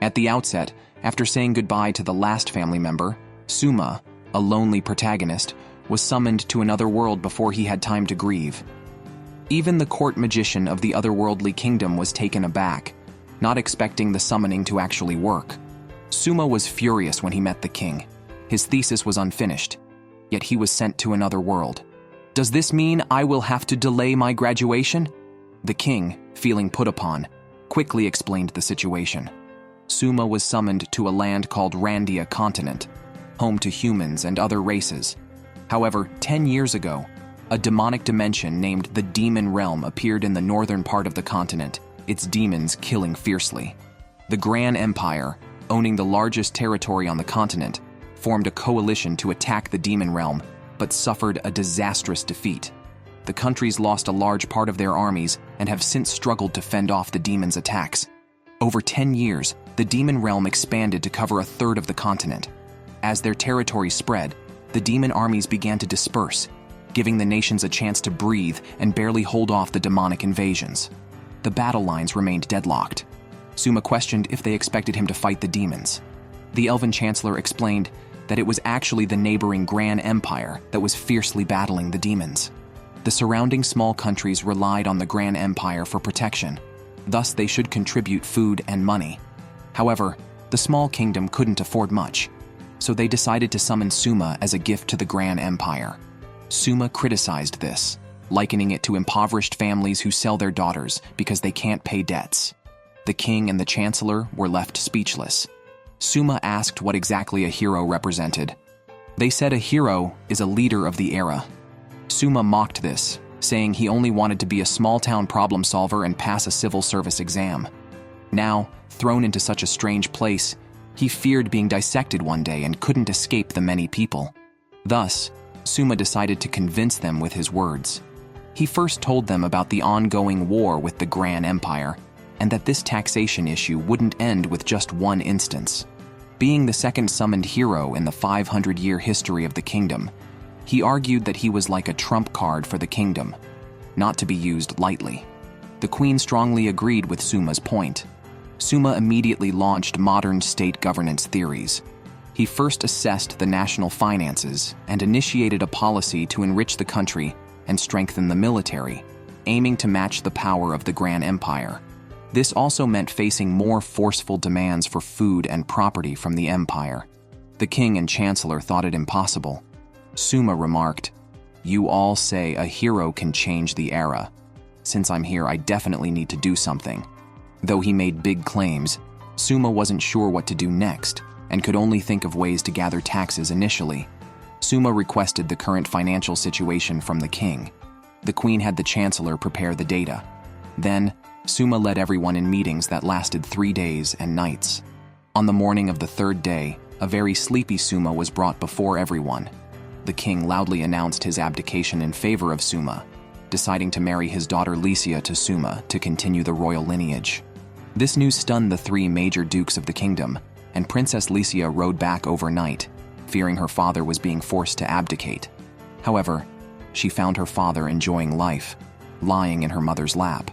At the outset, after saying goodbye to the last family member, Suma, a lonely protagonist, was summoned to another world before he had time to grieve. Even the court magician of the otherworldly kingdom was taken aback, not expecting the summoning to actually work. Suma was furious when he met the king. His thesis was unfinished, yet he was sent to another world. "Does this mean I will have to delay my graduation?" The king, feeling put upon, quickly explained the situation. Suma was summoned to a land called Randia Continent, home to humans and other races. However, 10 years ago, a demonic dimension named the Demon Realm appeared in the northern part of the continent, its demons killing fiercely. The Gran Empire, owning the largest territory on the continent, formed a coalition to attack the Demon Realm, but suffered a disastrous defeat. The countries lost a large part of their armies and have since struggled to fend off the demons' attacks. Over 10 years, the Demon Realm expanded to cover a third of the continent. As their territory spread, the demon armies began to disperse, giving the nations a chance to breathe and barely hold off the demonic invasions. The battle lines remained deadlocked. Suma questioned if they expected him to fight the demons. The Elven Chancellor explained that it was actually the neighboring Gran Empire that was fiercely battling the demons. The surrounding small countries relied on the Gran Empire for protection, thus they should contribute food and money. However, the small kingdom couldn't afford much, so they decided to summon Suma as a gift to the Gran Empire. Suma criticized this, likening it to impoverished families who sell their daughters because they can't pay debts. The king and the chancellor were left speechless. Suma asked what exactly a hero represented. They said a hero is a leader of the era. Suma mocked this, saying he only wanted to be a small-town problem solver and pass a civil service exam. Now, thrown into such a strange place, he feared being dissected one day and couldn't escape the many people. Thus, Suma decided to convince them with his words. He first told them about the ongoing war with the Gran Empire, and that this taxation issue wouldn't end with just one instance. Being the second summoned hero in the 500-year history of the kingdom, he argued that he was like a trump card for the kingdom, not to be used lightly. The queen strongly agreed with Suma's point. Suma immediately launched modern state governance theories. He first assessed the national finances and initiated a policy to enrich the country and strengthen the military, aiming to match the power of the Gran Empire. This also meant facing more forceful demands for food and property from the empire. The king and chancellor thought it impossible. Suma remarked, "You all say a hero can change the era. Since I'm here, I definitely need to do something." Though he made big claims, Suma wasn't sure what to do next and could only think of ways to gather taxes initially. Suma requested the current financial situation from the king. The queen had the chancellor prepare the data. Then, Suma led everyone in meetings that lasted 3 days and nights. On the morning of the third day, a very sleepy Suma was brought before everyone. The king loudly announced his abdication in favor of Suma, deciding to marry his daughter Lycia to Suma to continue the royal lineage. This news stunned the 3 major dukes of the kingdom, and Princess Lycia rode back overnight, fearing her father was being forced to abdicate. However, she found her father enjoying life, lying in her mother's lap.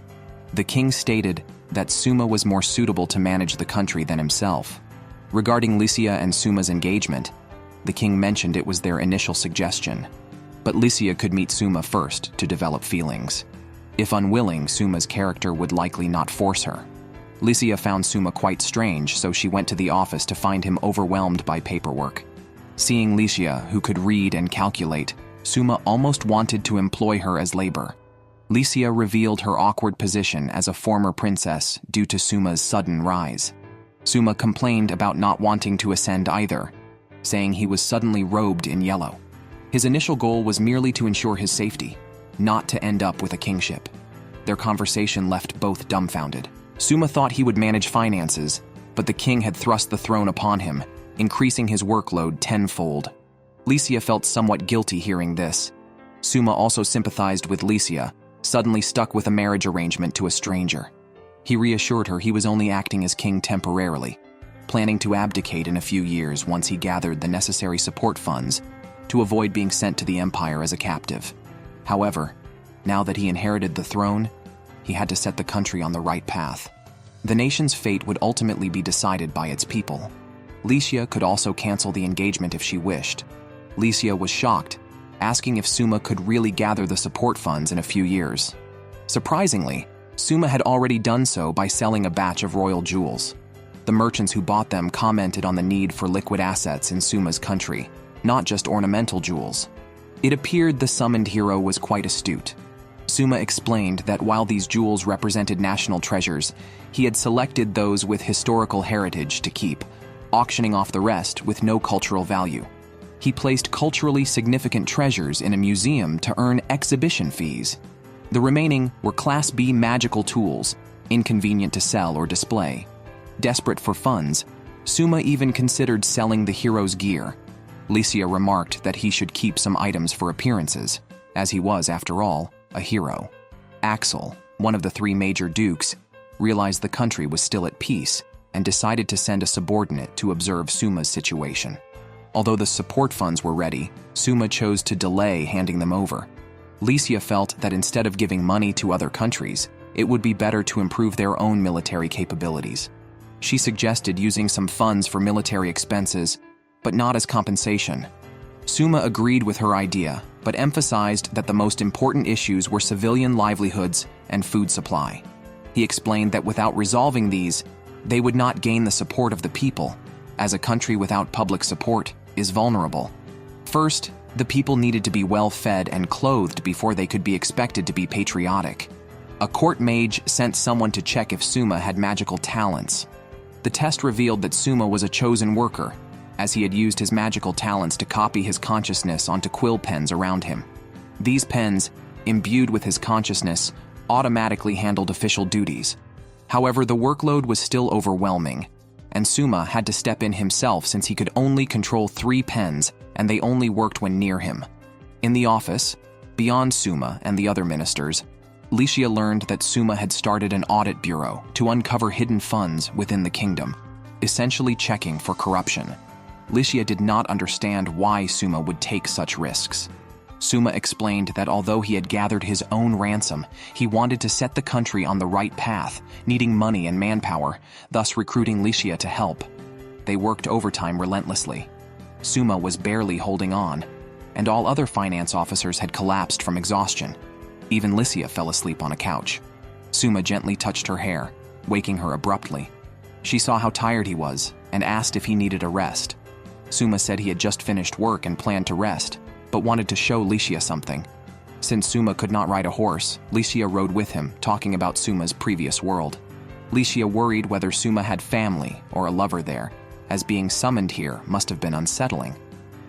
The king stated that Suma was more suitable to manage the country than himself. Regarding Lycia and Suma's engagement, the king mentioned it was their initial suggestion, but Lycia could meet Suma first to develop feelings. If unwilling, Suma's character would likely not force her. Lycia found Suma quite strange, so she went to the office to find him overwhelmed by paperwork. Seeing Lycia, who could read and calculate, Suma almost wanted to employ her as labor. Lycia revealed her awkward position as a former princess due to Suma's sudden rise. Suma complained about not wanting to ascend either, saying he was suddenly robed in yellow. His initial goal was merely to ensure his safety, not to end up with a kingship. Their conversation left both dumbfounded. Suma thought he would manage finances, but the king had thrust the throne upon him, increasing his workload tenfold. Lycia felt somewhat guilty hearing this. Suma also sympathized with Lycia, suddenly stuck with a marriage arrangement to a stranger. He reassured her he was only acting as king temporarily, planning to abdicate in a few years once he gathered the necessary support funds to avoid being sent to the empire as a captive. However, now that he inherited the throne, he had to set the country on the right path. The nation's fate would ultimately be decided by its people. Lycia could also cancel the engagement if she wished. Lycia was shocked, asking if Suma could really gather the support funds in a few years. Surprisingly, Suma had already done so by selling a batch of royal jewels. The merchants who bought them commented on the need for liquid assets in Suma's country, not just ornamental jewels. It appeared the summoned hero was quite astute. Suma explained that while these jewels represented national treasures, he had selected those with historical heritage to keep, auctioning off the rest with no cultural value. He placed culturally significant treasures in a museum to earn exhibition fees. The remaining were Class B magical tools, inconvenient to sell or display. Desperate for funds, Suma even considered selling the hero's gear. Lycia remarked that he should keep some items for appearances, as he was, after all, a hero. Axel, one of the three major dukes, realized the country was still at peace and decided to send a subordinate to observe Suma's situation. Although the support funds were ready, Suma chose to delay handing them over. Lycia felt that instead of giving money to other countries, it would be better to improve their own military capabilities. She suggested using some funds for military expenses, but not as compensation. Suma agreed with her idea, but emphasized that the most important issues were civilian livelihoods and food supply. He explained that without resolving these, they would not gain the support of the people, as a country without public support is vulnerable. First, the people needed to be well fed and clothed before they could be expected to be patriotic. A court mage sent someone to check if Suma had magical talents. The test revealed that Suma was a chosen worker, as he had used his magical talents to copy his consciousness onto quill pens around him. These pens, imbued with his consciousness, automatically handled official duties. However, the workload was still overwhelming, and Suma had to step in himself since he could only control 3 pens and they only worked when near him. In the office, beyond Suma and the other ministers, Lycia learned that Suma had started an audit bureau to uncover hidden funds within the kingdom, essentially checking for corruption. Lycia did not understand why Suma would take such risks. Suma explained that although he had gathered his own ransom, he wanted to set the country on the right path, needing money and manpower, thus recruiting Lycia to help. They worked overtime relentlessly. Suma was barely holding on, and all other finance officers had collapsed from exhaustion. Even Lycia fell asleep on a couch. Suma gently touched her hair, waking her abruptly. She saw how tired he was and asked if he needed a rest. Suma said he had just finished work and planned to rest, but wanted to show Lycia something. Since Suma could not ride a horse, Lycia rode with him, talking about Suma's previous world. Lycia worried whether Suma had family or a lover there, as being summoned here must have been unsettling.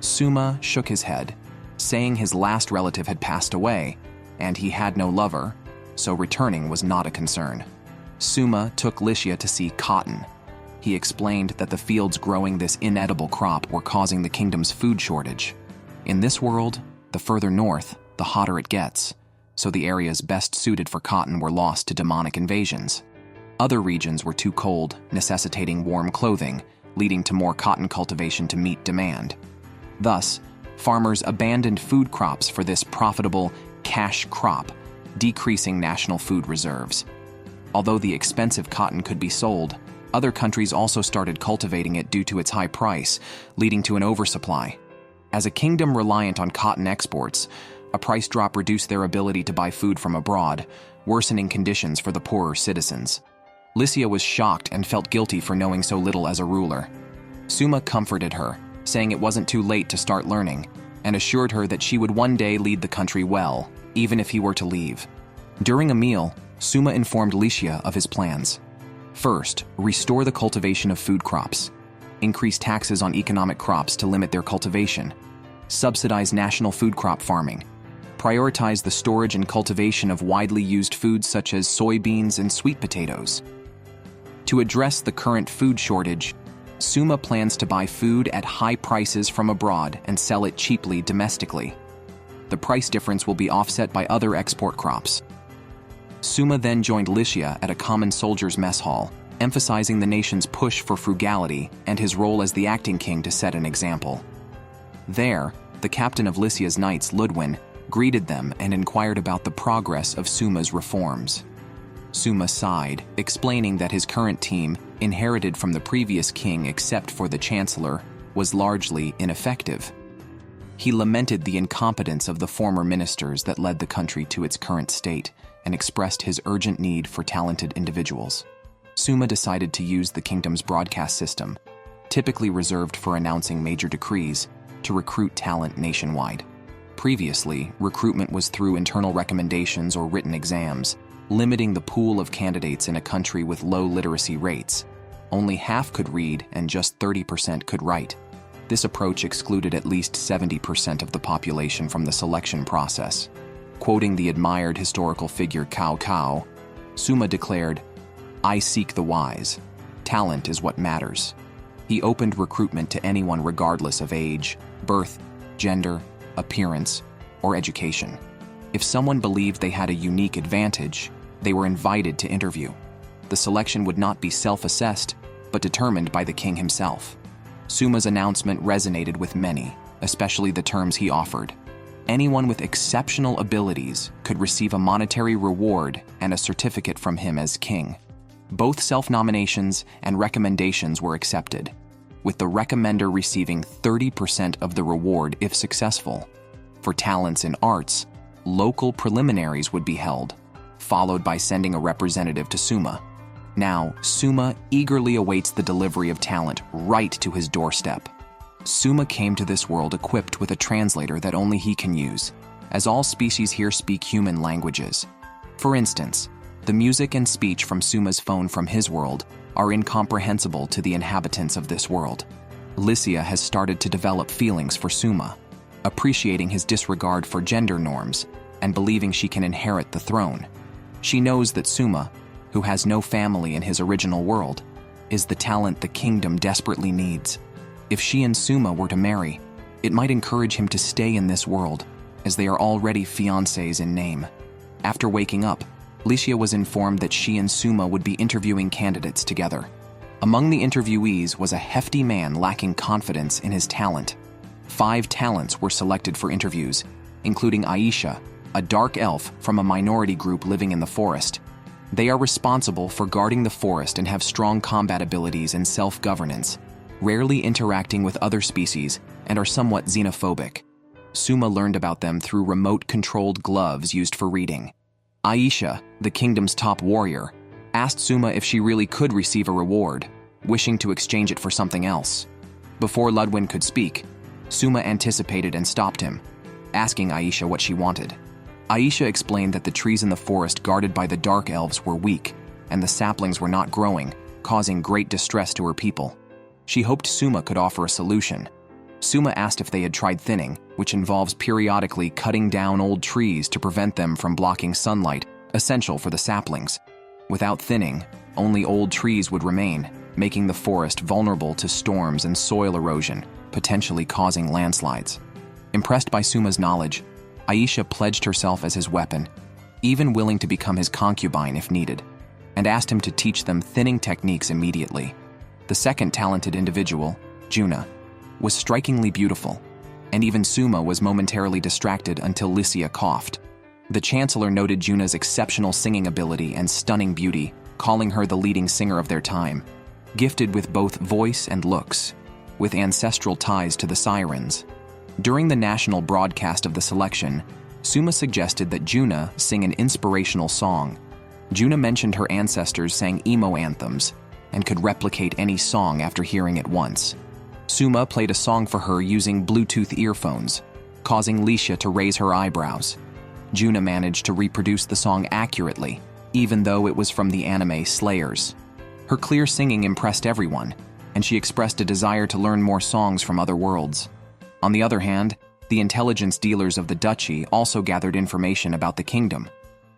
Suma shook his head, saying his last relative had passed away, and he had no lover, so returning was not a concern. Suma took Lycia to see cotton. He explained that the fields growing this inedible crop were causing the kingdom's food shortage. In this world, the further north, the hotter it gets, so the areas best suited for cotton were lost to demonic invasions. Other regions were too cold, necessitating warm clothing, leading to more cotton cultivation to meet demand. Thus, farmers abandoned food crops for this profitable cash crop, decreasing national food reserves. Although the expensive cotton could be sold, other countries also started cultivating it due to its high price, leading to an oversupply. As a kingdom reliant on cotton exports, a price drop reduced their ability to buy food from abroad, worsening conditions for the poorer citizens. Lycia was shocked and felt guilty for knowing so little as a ruler. Suma comforted her, saying it wasn't too late to start learning, and assured her that she would one day lead the country well, even if he were to leave. During a meal, Suma informed Lycia of his plans. First, restore the cultivation of food crops. Increase taxes on economic crops to limit their cultivation. Subsidize national food crop farming. Prioritize the storage and cultivation of widely used foods such as soybeans and sweet potatoes. To address the current food shortage, Suma plans to buy food at high prices from abroad and sell it cheaply domestically. The price difference will be offset by other export crops. Suma then joined Lycia at a common soldiers' mess hall, emphasizing the nation's push for frugality and his role as the acting king to set an example. There, the captain of Lycia's knights, Ludwin, greeted them and inquired about the progress of Suma's reforms. Suma sighed, explaining that his current team, inherited from the previous king except for the chancellor, was largely ineffective. He lamented the incompetence of the former ministers that led the country to its current state and expressed his urgent need for talented individuals. Suma decided to use the kingdom's broadcast system, typically reserved for announcing major decrees, to recruit talent nationwide. Previously, recruitment was through internal recommendations or written exams, limiting the pool of candidates in a country with low literacy rates. Only half could read and just 30% could write. This approach excluded at least 70% of the population from the selection process. Quoting the admired historical figure Cao Cao, Suma declared, "I seek the wise. Talent is what matters." He opened recruitment to anyone regardless of age, birth, gender, appearance, or education. If someone believed they had a unique advantage, they were invited to interview. The selection would not be self-assessed, but determined by the king himself. Suma's announcement resonated with many, especially the terms he offered. Anyone with exceptional abilities could receive a monetary reward and a certificate from him as king. Both self-nominations and recommendations were accepted, with the recommender receiving 30% of the reward if successful. For talents in arts, local preliminaries would be held, followed by sending a representative to Suma. Now, Suma eagerly awaits the delivery of talent right to his doorstep. Suma came to this world equipped with a translator that only he can use, as all species here speak human languages. For instance, the music and speech from Suma's phone from his world are incomprehensible to the inhabitants of this world. Lycia has started to develop feelings for Suma, appreciating his disregard for gender norms and believing she can inherit the throne. She knows that Suma, who has no family in his original world, is the talent the kingdom desperately needs. If she and Suma were to marry, it might encourage him to stay in this world, as they are already fiancés in name. After waking up, Lycia was informed that she and Suma would be interviewing candidates together. Among the interviewees was a hefty man lacking confidence in his talent. 5 talents were selected for interviews, including Aisha, a dark elf from a minority group living in the forest. They are responsible for guarding the forest and have strong combat abilities and self-governance, rarely interacting with other species, and are somewhat xenophobic. Suma learned about them through remote-controlled gloves used for reading. Aisha, the kingdom's top warrior, asked Suma if she really could receive a reward, wishing to exchange it for something else. Before Ludwin could speak, Suma anticipated and stopped him, asking Aisha what she wanted. Aisha explained that the trees in the forest guarded by the dark elves were weak, and the saplings were not growing, causing great distress to her people. She hoped Suma could offer a solution. Suma asked if they had tried thinning, which involves periodically cutting down old trees to prevent them from blocking sunlight, essential for the saplings. Without thinning, only old trees would remain, making the forest vulnerable to storms and soil erosion, potentially causing landslides. Impressed by Suma's knowledge, Aisha pledged herself as his weapon, even willing to become his concubine if needed, and asked him to teach them thinning techniques immediately. The second talented individual, Juna, was strikingly beautiful, and even Suma was momentarily distracted until Lycia coughed. The Chancellor noted Juna's exceptional singing ability and stunning beauty, calling her the leading singer of their time, gifted with both voice and looks, with ancestral ties to the Sirens. During the national broadcast of the selection, Suma suggested that Juna sing an inspirational song. Juna mentioned her ancestors sang emo anthems and could replicate any song after hearing it once. Suma played a song for her using Bluetooth earphones, causing Lycia to raise her eyebrows. Juna managed to reproduce the song accurately, even though it was from the anime Slayers. Her clear singing impressed everyone, and she expressed a desire to learn more songs from other worlds. On the other hand, the intelligence dealers of the duchy also gathered information about the kingdom.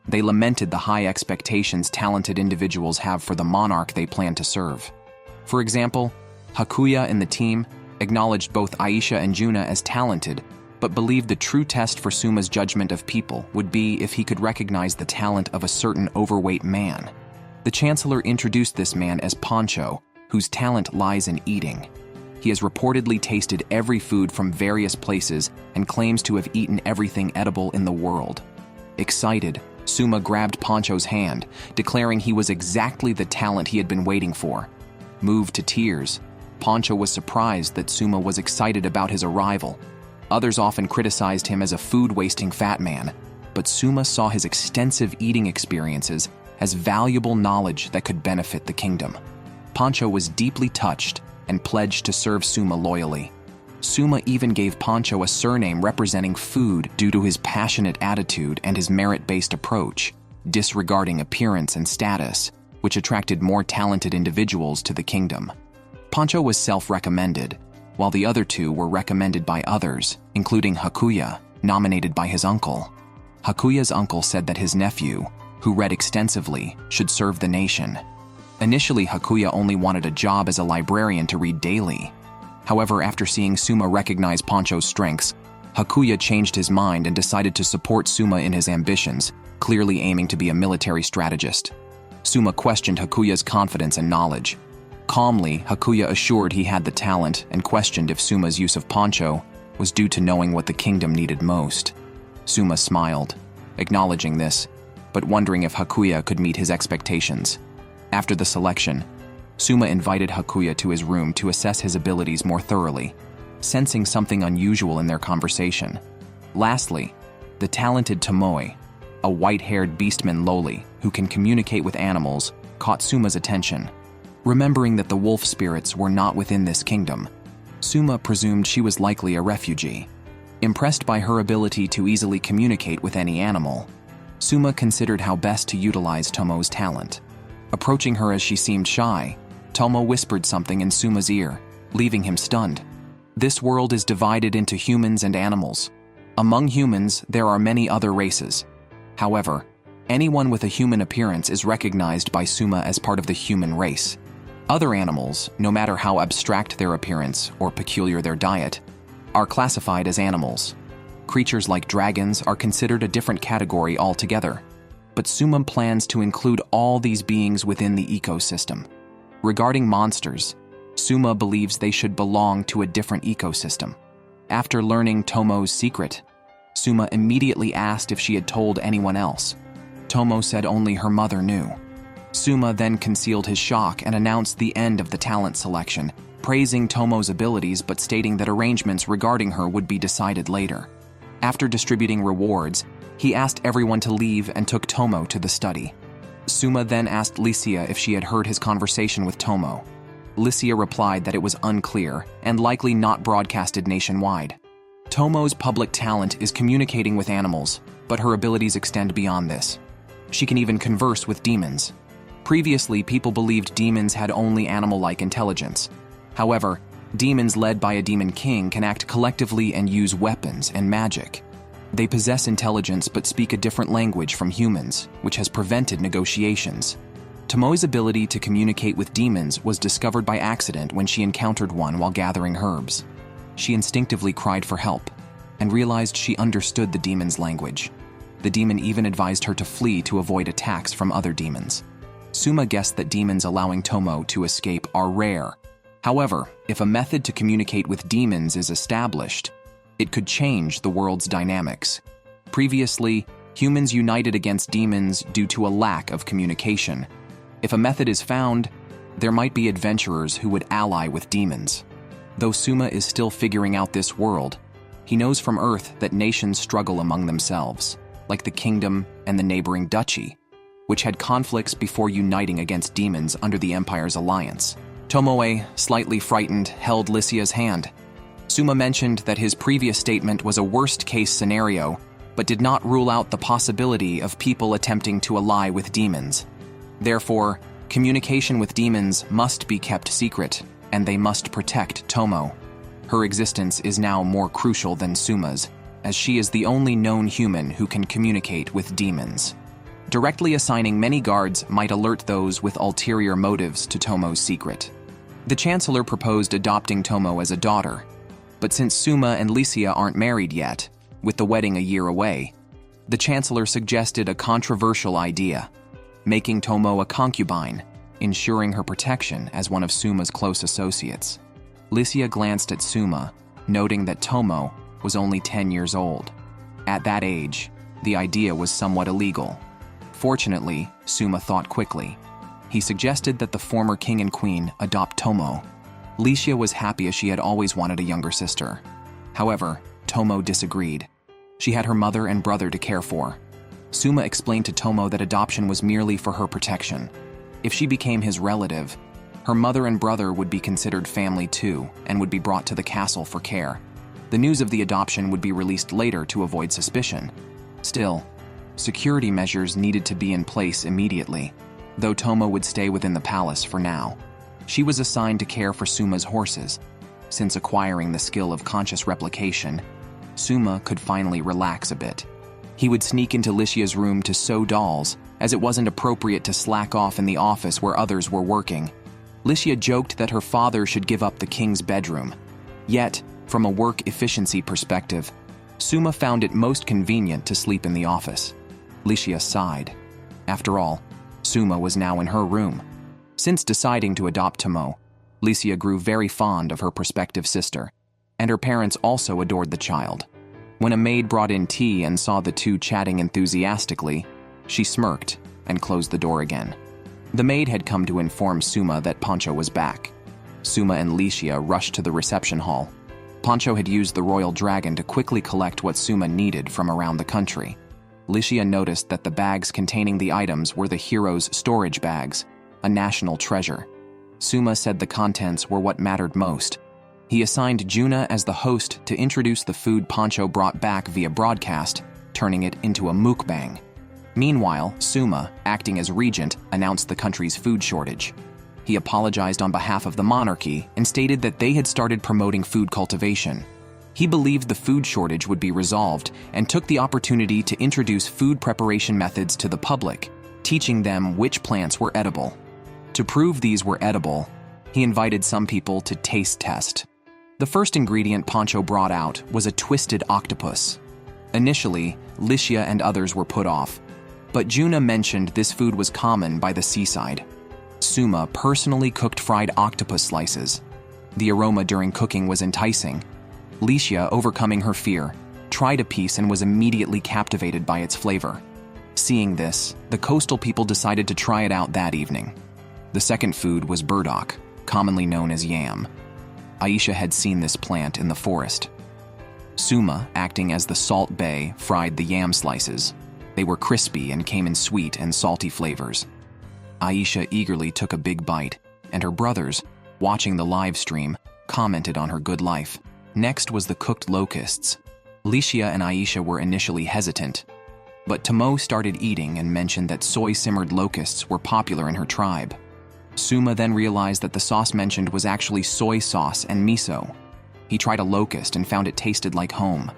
They lamented the high expectations talented individuals have for the monarch they plan to serve. For example, Hakuya and the team acknowledged both Aisha and Juna as talented, but believed the true test for Suma's judgment of people would be if he could recognize the talent of a certain overweight man. The Chancellor introduced this man as Poncho, whose talent lies in eating. He has reportedly tasted every food from various places and claims to have eaten everything edible in the world. Excited, Suma grabbed Poncho's hand, declaring he was exactly the talent he had been waiting for. Moved to tears, Poncho was surprised that Suma was excited about his arrival. Others often criticized him as a food-wasting fat man, but Suma saw his extensive eating experiences as valuable knowledge that could benefit the kingdom. Poncho was deeply touched and pledged to serve Suma loyally. Suma even gave Poncho a surname representing food due to his passionate attitude and his merit-based approach, disregarding appearance and status, which attracted more talented individuals to the kingdom. Poncho was self-recommended, while the other two were recommended by others, including Hakuya, nominated by his uncle. Hakuya's uncle said that his nephew, who read extensively, should serve the nation. Initially, Hakuya only wanted a job as a librarian to read daily. However, after seeing Suma recognize Poncho's strengths, Hakuya changed his mind and decided to support Suma in his ambitions, clearly aiming to be a military strategist. Suma questioned Hakuya's confidence and knowledge. Calmly, Hakuya assured he had the talent and questioned if Suma's use of Poncho was due to knowing what the kingdom needed most. Suma smiled, acknowledging this, but wondering if Hakuya could meet his expectations. After the selection, Suma invited Hakuya to his room to assess his abilities more thoroughly, sensing something unusual in their conversation. Lastly, the talented Tomoe, a white-haired beastman loli who can communicate with animals, caught Suma's attention. Remembering that the wolf spirits were not within this kingdom, Suma presumed she was likely a refugee. Impressed by her ability to easily communicate with any animal, Suma considered how best to utilize Tomoe's talent. Approaching her as she seemed shy, Tomo whispered something in Suma's ear, leaving him stunned. This world is divided into humans and animals. Among humans, there are many other races. However, anyone with a human appearance is recognized by Suma as part of the human race. Other animals, no matter how abstract their appearance or peculiar their diet, are classified as animals. Creatures like dragons are considered a different category altogether, but Suma plans to include all these beings within the ecosystem. Regarding monsters, Suma believes they should belong to a different ecosystem. After learning Tomo's secret, Suma immediately asked if she had told anyone else. Tomo said only her mother knew. Suma then concealed his shock and announced the end of the talent selection, praising Tomo's abilities but stating that arrangements regarding her would be decided later. After distributing rewards, he asked everyone to leave and took Tomo to the study. Suma then asked Licia if she had heard his conversation with Tomo. Licia replied that it was unclear and likely not broadcasted nationwide. Tomo's public talent is communicating with animals, but her abilities extend beyond this. She can even converse with demons. Previously, people believed demons had only animal-like intelligence. However, demons led by a demon king can act collectively and use weapons and magic. They possess intelligence but speak a different language from humans, which has prevented negotiations. Tomoe's ability to communicate with demons was discovered by accident when she encountered one while gathering herbs. She instinctively cried for help and realized she understood the demon's language. The demon even advised her to flee to avoid attacks from other demons. Suma guessed that demons allowing Tomo to escape are rare. However, if a method to communicate with demons is established, it could change the world's dynamics. Previously, humans united against demons due to a lack of communication. If a method is found, there might be adventurers who would ally with demons. Though Suma is still figuring out this world, he knows from Earth that nations struggle among themselves, like the kingdom and the neighboring duchy, which had conflicts before uniting against demons under the Empire's alliance. Tomoe, slightly frightened, held Licia's hand. Suma mentioned that his previous statement was a worst-case scenario, but did not rule out the possibility of people attempting to ally with demons. Therefore, communication with demons must be kept secret, and they must protect Tomo. Her existence is now more crucial than Suma's, as she is the only known human who can communicate with demons. Directly assigning many guards might alert those with ulterior motives to Tomo's secret. The Chancellor proposed adopting Tomo as a daughter, but since Suma and Licia aren't married yet, with the wedding a year away, the Chancellor suggested a controversial idea, making Tomo a concubine, ensuring her protection as one of Suma's close associates. Licia glanced at Suma, noting that Tomo was only 10 years old. At that age, the idea was somewhat illegal, Fortunately, Suma thought quickly. He suggested that the former king and queen adopt Tomo. Licia was happy as she had always wanted a younger sister. However, Tomo disagreed. She had her mother and brother to care for. Suma explained to Tomo that adoption was merely for her protection. If she became his relative, her mother and brother would be considered family too and would be brought to the castle for care. The news of the adoption would be released later to avoid suspicion. Still, security measures needed to be in place immediately, though Tomo would stay within the palace for now. She was assigned to care for Suma's horses. Since acquiring the skill of conscious replication, Suma could finally relax a bit. He would sneak into Licia's room to sew dolls, as it wasn't appropriate to slack off in the office where others were working. Licia joked that her father should give up the king's bedroom. Yet, from a work efficiency perspective, Suma found it most convenient to sleep in the office. Licia sighed. After all, Suma was now in her room. Since deciding to adopt Tomo, Licia grew very fond of her prospective sister, and her parents also adored the child. When a maid brought in tea and saw the two chatting enthusiastically, she smirked and closed the door again. The maid had come to inform Suma that Pancho was back. Suma and Licia rushed to the reception hall. Pancho had used the royal dragon to quickly collect what Suma needed from around the country. Licia noticed that the bags containing the items were the hero's storage bags, a national treasure. Suma said the contents were what mattered most. He assigned Juna as the host to introduce the food Pancho brought back via broadcast, turning it into a mukbang. Meanwhile, Suma, acting as regent, announced the country's food shortage. He apologized on behalf of the monarchy and stated that they had started promoting food cultivation. He believed the food shortage would be resolved and took the opportunity to introduce food preparation methods to the public, teaching them which plants were edible. To prove these were edible, he invited some people to taste test. The first ingredient Pancho brought out was a twisted octopus. Initially, Licia and others were put off, but Juna mentioned this food was common by the seaside. Suma personally cooked fried octopus slices. The aroma during cooking was enticing. Licia, overcoming her fear, tried a piece and was immediately captivated by its flavor. Seeing this, the coastal people decided to try it out that evening. The second food was burdock, commonly known as yam. Aisha had seen this plant in the forest. Suma, acting as the salt bae, fried the yam slices. They were crispy and came in sweet and salty flavors. Aisha eagerly took a big bite, and her brothers, watching the live stream, commented on her good life. Next was the cooked locusts. Licia and Aisha were initially hesitant, but Tomo started eating and mentioned that soy-simmered locusts were popular in her tribe. Suma then realized that the sauce mentioned was actually soy sauce and miso. He tried a locust and found it tasted like home.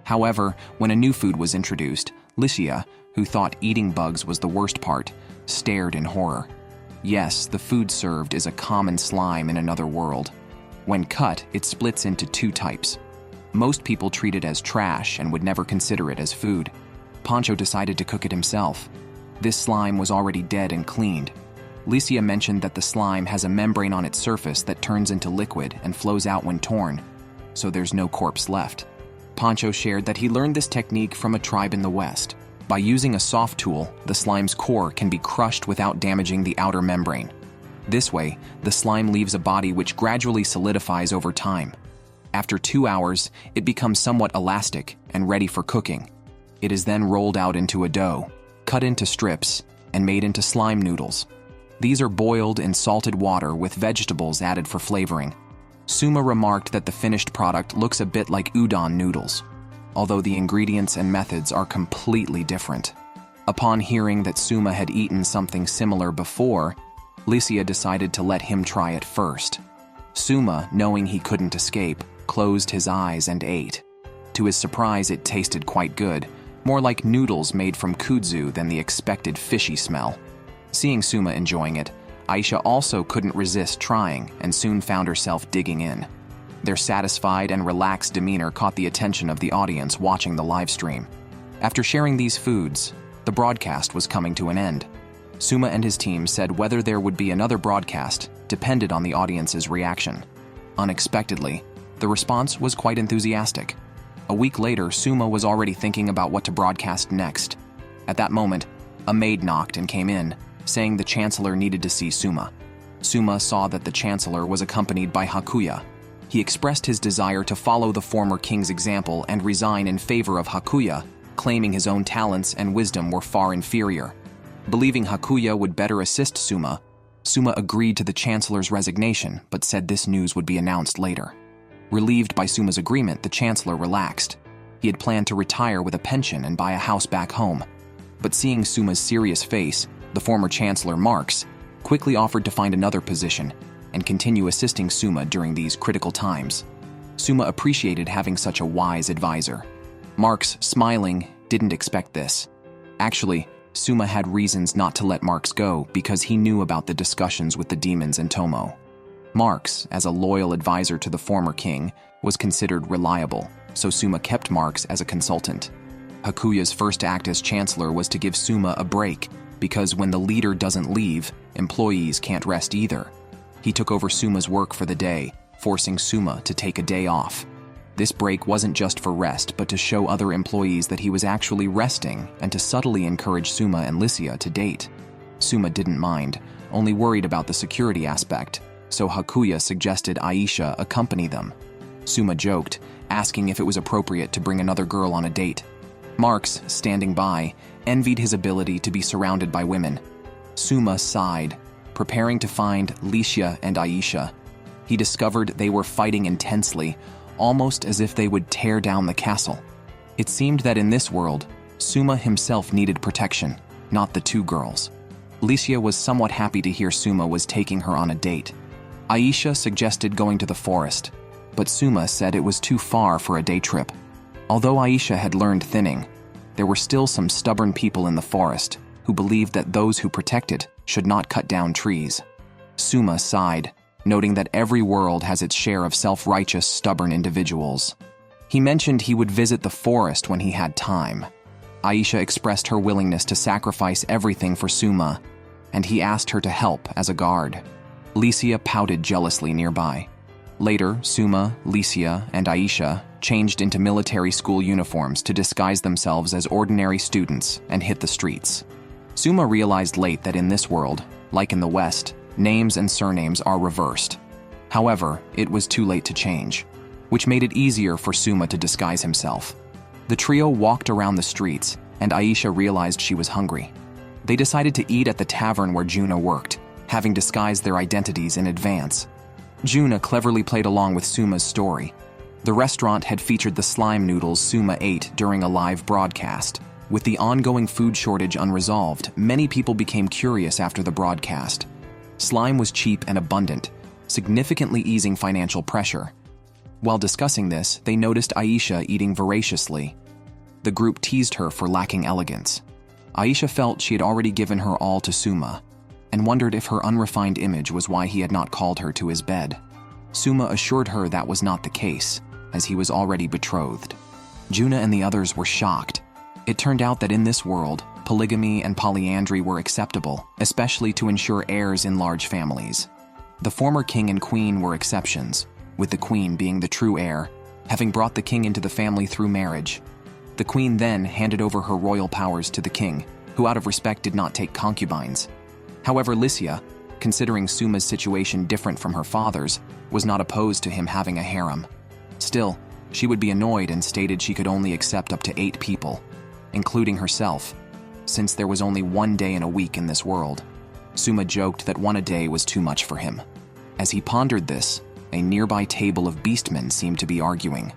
However, when a new food was introduced, Licia, who thought eating bugs was the worst part, stared in horror. Yes, the food served is a common slime in another world. When cut, it splits into two types. Most people treat it as trash and would never consider it as food. Pancho decided to cook it himself. This slime was already dead and cleaned. Licia mentioned that the slime has a membrane on its surface that turns into liquid and flows out when torn, so there's no corpse left. Pancho shared that he learned this technique from a tribe in the West. By using a soft tool, the slime's core can be crushed without damaging the outer membrane. This way, the slime leaves a body which gradually solidifies over time. After 2 hours, it becomes somewhat elastic and ready for cooking. It is then rolled out into a dough, cut into strips, and made into slime noodles. These are boiled in salted water with vegetables added for flavoring. Suma remarked that the finished product looks a bit like udon noodles, although the ingredients and methods are completely different. Upon hearing that Suma had eaten something similar before, Licia decided to let him try it first. Suma, knowing he couldn't escape, closed his eyes and ate. To his surprise, it tasted quite good, more like noodles made from kudzu than the expected fishy smell. Seeing Suma enjoying it, Aisha also couldn't resist trying and soon found herself digging in. Their satisfied and relaxed demeanor caught the attention of the audience watching the live stream. After sharing these foods, the broadcast was coming to an end. Suma and his team said whether there would be another broadcast depended on the audience's reaction. Unexpectedly, the response was quite enthusiastic. A week later, Suma was already thinking about what to broadcast next. At that moment, A maid knocked and came in, saying the chancellor needed to see Suma. Suma saw that the chancellor was accompanied by Hakuya. He expressed his desire to follow the former king's example and resign in favor of Hakuya, claiming his own talents and wisdom were far inferior. Believing Hakuya would better assist Suma, Suma agreed to the chancellor's resignation but said this news would be announced later. Relieved by Suma's agreement, the chancellor relaxed. He had planned to retire with a pension and buy a house back home. But seeing Suma's serious face, the former chancellor Marx quickly offered to find another position and continue assisting Suma during these critical times. Suma appreciated having such a wise advisor. Marx, smiling, didn't expect this. Actually, Suma had reasons not to let Marx go because he knew about the discussions with the demons and Tomo. Marx, as a loyal advisor to the former king, was considered reliable, so Suma kept Marx as a consultant. Hakuya's first act as chancellor was to give Suma a break, because when the leader doesn't leave, employees can't rest either. He took over Suma's work for the day, forcing Suma to take a day off. This break wasn't just for rest, but to show other employees that he was actually resting and to subtly encourage Suma and Lycia to date. Suma didn't mind, only worried about the security aspect, so Hakuya suggested Aisha accompany them. Suma joked, asking if it was appropriate to bring another girl on a date. Marx, standing by, envied his ability to be surrounded by women. Suma sighed, preparing to find Lycia and Aisha. He discovered they were fighting intensely, almost as if they would tear down the castle. It seemed that in this world, Suma himself needed protection, not the two girls. Lycia was somewhat happy to hear Suma was taking her on a date. Aisha suggested going to the forest, but Suma said it was too far for a day trip. Although Aisha had learned thinning, there were still some stubborn people in the forest who believed that those who protect it should not cut down trees. Suma sighed, noting that every world has its share of self-righteous, stubborn individuals. He mentioned he would visit the forest when he had time. Aisha expressed her willingness to sacrifice everything for Suma, and he asked her to help as a guard. Lycia pouted jealously nearby. Later, Suma, Lycia, and Aisha changed into military school uniforms to disguise themselves as ordinary students and hit the streets. Suma realized late that in this world, like in the West, names and surnames are reversed. However, it was too late to change, which made it easier for Suma to disguise himself. The trio walked around the streets, and Aisha realized she was hungry. They decided to eat at the tavern where Juna worked, having disguised their identities in advance. Juna cleverly played along with Suma's story. The restaurant had featured the slime noodles Suma ate during a live broadcast. With the ongoing food shortage unresolved, many people became curious after the broadcast. Slime was cheap and abundant, significantly easing financial pressure. While discussing this, they noticed Aisha eating voraciously. The group teased her for lacking elegance. Aisha felt she had already given her all to Suma, and wondered if her unrefined image was why he had not called her to his bed. Suma assured her that was not the case, as he was already betrothed. Juna and the others were shocked. It turned out that in this world, polygamy and polyandry were acceptable, especially to ensure heirs in large families. The former king and queen were exceptions, with the queen being the true heir, having brought the king into the family through marriage. The queen then handed over her royal powers to the king, who out of respect did not take concubines. However, Lycia, considering Suma's situation different from her father's, was not opposed to him having a harem. Still, she would be annoyed and stated she could only accept up to 8 people, including herself, since there was only one day in a week in this world. Suma joked that one a day was too much for him. As he pondered this, a nearby table of beastmen seemed to be arguing.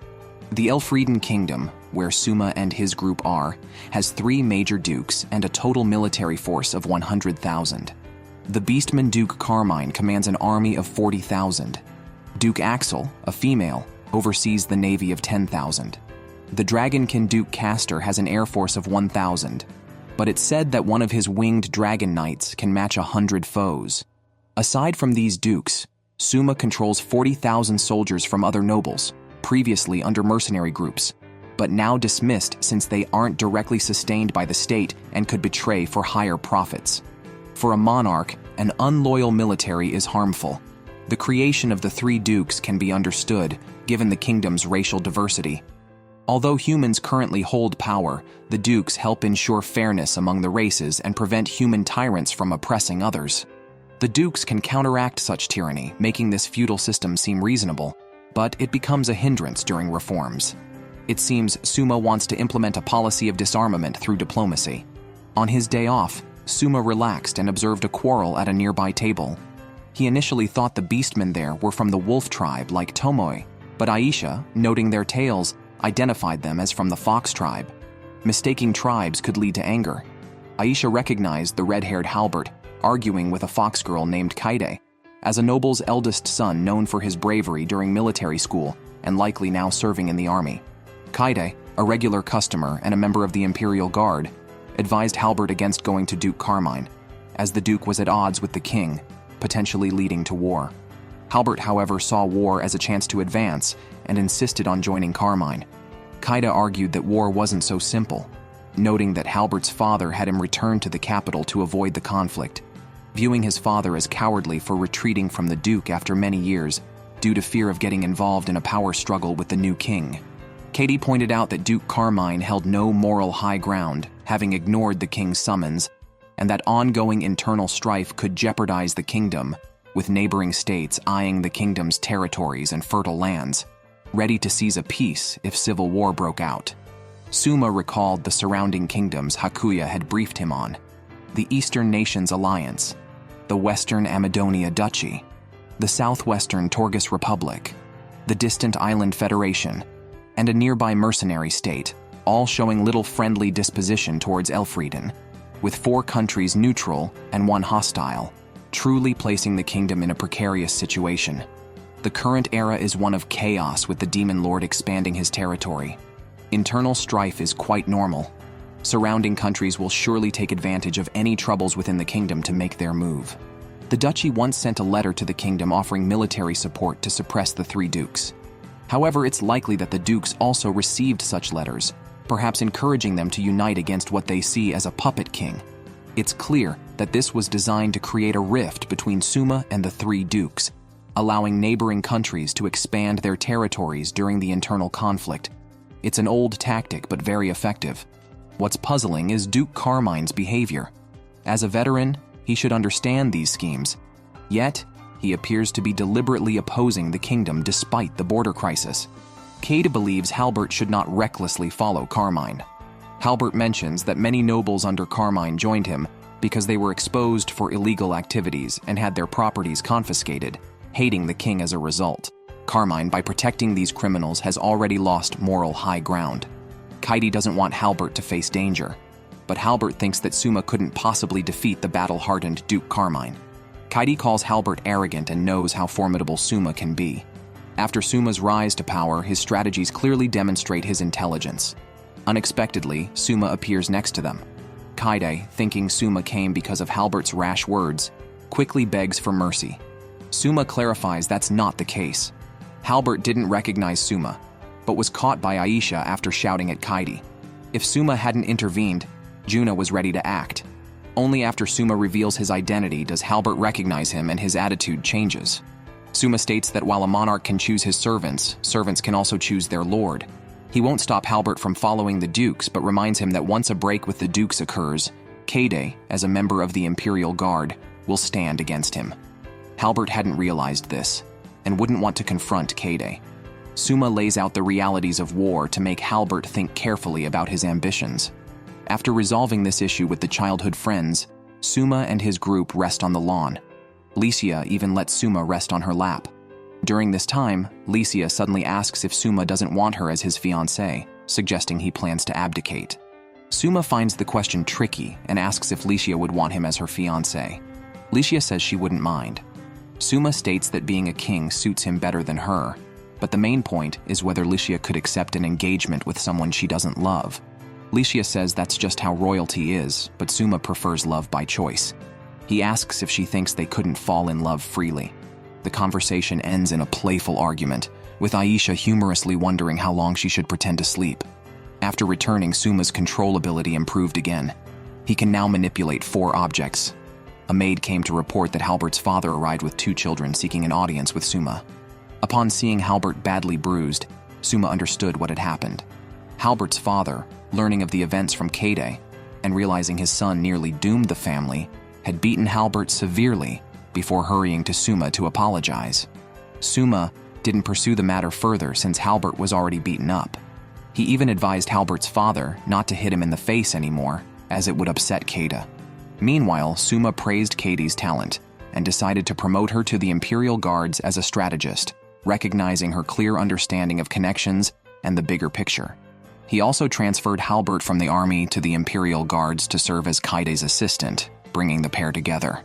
The Elfrieden Kingdom, where Suma and his group are, has 3 major dukes and a total military force of 100,000. The beastman Duke Carmine commands an army of 40,000. Duke Axel, a female, oversees the navy of 10,000. The Dragonkin Duke Castor has an air force of 1,000, but it's said that one of his winged dragon knights can match 100 foes. Aside from these dukes, Suma controls 40,000 soldiers from other nobles, previously under mercenary groups, but now dismissed since they aren't directly sustained by the state and could betray for higher profits. For a monarch, an unloyal military is harmful. The creation of the 3 dukes can be understood, given the kingdom's racial diversity. Although humans currently hold power, the dukes help ensure fairness among the races and prevent human tyrants from oppressing others. The dukes can counteract such tyranny, making this feudal system seem reasonable, but it becomes a hindrance during reforms. It seems Suma wants to implement a policy of disarmament through diplomacy. On his day off, Suma relaxed and observed a quarrel at a nearby table. He initially thought the beastmen there were from the wolf tribe like Tomoe, but Aisha, noting their tails, identified them as from the fox tribe. Mistaking tribes could lead to anger. Aisha recognized the red-haired Halbert, arguing with a fox girl named Kaide, as a noble's eldest son known for his bravery during military school and likely now serving in the army. Kaide, a regular customer and a member of the Imperial Guard, advised Halbert against going to Duke Carmine, as the Duke was at odds with the king, potentially leading to war. Halbert, however, saw war as a chance to advance and insisted on joining Carmine. Kaide argued that war wasn't so simple, noting that Halbert's father had him return to the capital to avoid the conflict, viewing his father as cowardly for retreating from the Duke after many years due to fear of getting involved in a power struggle with the new king. Katie pointed out that Duke Carmine held no moral high ground, having ignored the king's summons, and that ongoing internal strife could jeopardize the kingdom, with neighboring states eyeing the kingdom's territories and fertile lands, ready to seize a peace if civil war broke out. Suma recalled the surrounding kingdoms Hakuya had briefed him on: the Eastern Nations Alliance, the Western Amadonia Duchy, the Southwestern Torgus Republic, the distant Island Federation, and a nearby mercenary state, all showing little friendly disposition towards Elfrieden, with 4 countries neutral and 1 hostile, truly placing the kingdom in a precarious situation. The current era is one of chaos, with the Demon Lord expanding his territory. Internal strife is quite normal. Surrounding countries will surely take advantage of any troubles within the kingdom to make their move. The duchy once sent a letter to the kingdom offering military support to suppress the 3 dukes. However, it's likely that the dukes also received such letters, perhaps encouraging them to unite against what they see as a puppet king. It's clear that this was designed to create a rift between Suma and the 3 dukes, allowing neighboring countries to expand their territories during the internal conflict. It's an old tactic, but very effective. What's puzzling is Duke Carmine's behavior. As a veteran, he should understand these schemes. Yet, he appears to be deliberately opposing the kingdom despite the border crisis. Cade believes Halbert should not recklessly follow Carmine. Halbert mentions that many nobles under Carmine joined him because they were exposed for illegal activities and had their properties confiscated, hating the king as a result. Carmine, by protecting these criminals, has already lost moral high ground. Kaidi doesn't want Halbert to face danger, but Halbert thinks that Suma couldn't possibly defeat the battle-hardened Duke Carmine. Kaidi calls Halbert arrogant and knows how formidable Suma can be. After Suma's rise to power, his strategies clearly demonstrate his intelligence. Unexpectedly, Suma appears next to them. Kaide, thinking Suma came because of Halbert's rash words, quickly begs for mercy. Suma clarifies that's not the case. Halbert didn't recognize Suma, but was caught by Aisha after shouting at Kaidi. If Suma hadn't intervened, Juna was ready to act. Only after Suma reveals his identity does Halbert recognize him and his attitude changes. Suma states that while a monarch can choose his servants, servants can also choose their lord. He won't stop Halbert from following the dukes, but reminds him that once a break with the dukes occurs, Kaide, as a member of the Imperial Guard, will stand against him. Halbert hadn't realized this, and wouldn't want to confront Kaide. Suma lays out the realities of war to make Halbert think carefully about his ambitions. After resolving this issue with the childhood friends, Suma and his group rest on the lawn. Licia even lets Suma rest on her lap. During this time, Licia suddenly asks if Suma doesn't want her as his fiancée, suggesting he plans to abdicate. Suma finds the question tricky and asks if Licia would want him as her fiancée. Licia says she wouldn't mind. Suma states that being a king suits him better than her, but the main point is whether Licia could accept an engagement with someone she doesn't love. Licia says that's just how royalty is, but Suma prefers love by choice. He asks if she thinks they couldn't fall in love freely. The conversation ends in a playful argument, with Aisha humorously wondering how long she should pretend to sleep. After returning, Suma's control ability improved again. He can now manipulate 4 objects. A maid came to report that Halbert's father arrived with 2 children seeking an audience with Suma. Upon seeing Halbert badly bruised, Suma understood what had happened. Halbert's father, learning of the events from Kade and realizing his son nearly doomed the family, had beaten Halbert severely before hurrying to Suma to apologize. Suma didn't pursue the matter further since Halbert was already beaten up. He even advised Halbert's father not to hit him in the face anymore, as it would upset Kade. Meanwhile, Suma praised Kade's talent and decided to promote her to the Imperial Guards as a strategist, recognizing her clear understanding of connections and the bigger picture. He also transferred Halbert from the army to the Imperial Guards to serve as Kade's assistant, bringing the pair together.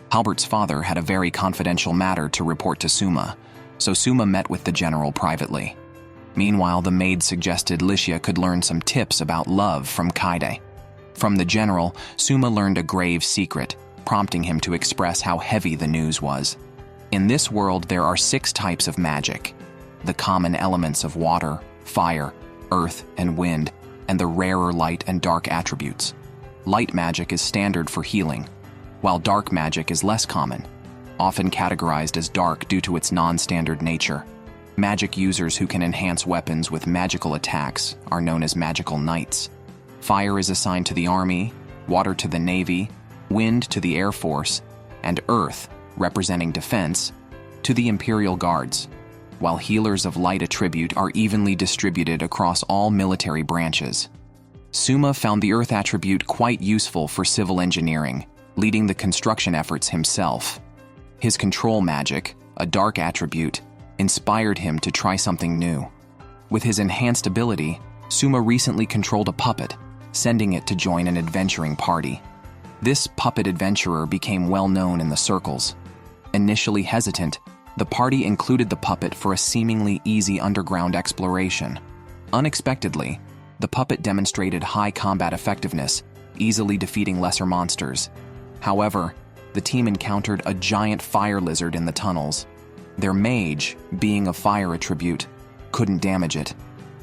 Halbert's father had a very confidential matter to report to Suma, so Suma met with the general privately. Meanwhile, the maid suggested Licia could learn some tips about love from Kade. From the general, Suma learned a grave secret, prompting him to express how heavy the news was. In this world, there are 6 types of magic: the common elements of water, fire, earth, and wind, and the rarer light and dark attributes. Light magic is standard for healing, while dark magic is less common, often categorized as dark due to its non-standard nature. Magic users who can enhance weapons with magical attacks are known as magical knights. Fire is assigned to the army, water to the navy, wind to the air force, and earth, representing defense, to the Imperial Guards, while healers of light attribute are evenly distributed across all military branches. Suma found the earth attribute quite useful for civil engineering, leading the construction efforts himself. His control magic, a dark attribute, inspired him to try something new. With his enhanced ability, Suma recently controlled a puppet, sending it to join an adventuring party. This puppet adventurer became well known in the circles. Initially hesitant, the party included the puppet for a seemingly easy underground exploration. Unexpectedly, the puppet demonstrated high combat effectiveness, easily defeating lesser monsters. However, the team encountered a giant fire lizard in the tunnels. Their mage, being a fire attribute, couldn't damage it.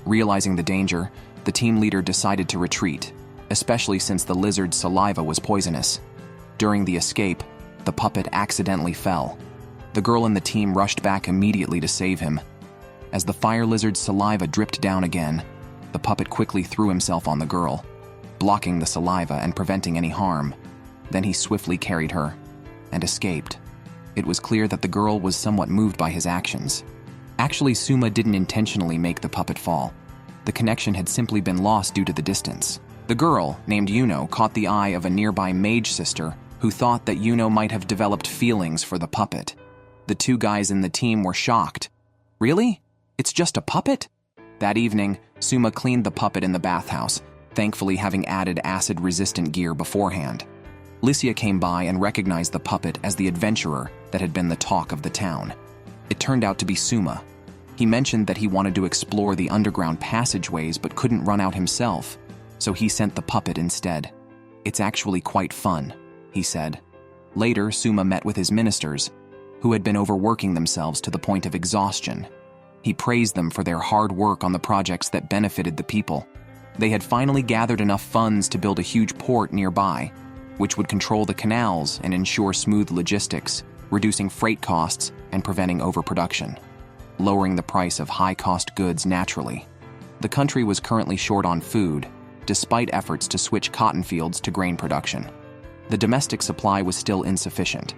Realizing the danger, the team leader decided to retreat, especially since the lizard's saliva was poisonous. During the escape, the puppet accidentally fell. The girl in the team rushed back immediately to save him. As the fire lizard's saliva dripped down again, the puppet quickly threw himself on the girl, blocking the saliva and preventing any harm. Then he swiftly carried her and escaped. It was clear that the girl was somewhat moved by his actions. Actually, Suma didn't intentionally make the puppet fall. The connection had simply been lost due to the distance. The girl, named Yuno, caught the eye of a nearby mage sister who thought that Yuno might have developed feelings for the puppet. The 2 guys in the team were shocked. Really? It's just a puppet? That evening, Suma cleaned the puppet in the bathhouse, thankfully having added acid-resistant gear beforehand. Licia came by and recognized the puppet as the adventurer that had been the talk of the town. It turned out to be Suma. He mentioned that he wanted to explore the underground passageways but couldn't run out himself, so he sent the puppet instead. It's actually quite fun, he said. Later, Suma met with his ministers, who had been overworking themselves to the point of exhaustion. He praised them for their hard work on the projects that benefited the people. They had finally gathered enough funds to build a huge port nearby, which would control the canals and ensure smooth logistics, reducing freight costs and preventing overproduction, lowering the price of high-cost goods naturally. The country was currently short on food, despite efforts to switch cotton fields to grain production. The domestic supply was still insufficient.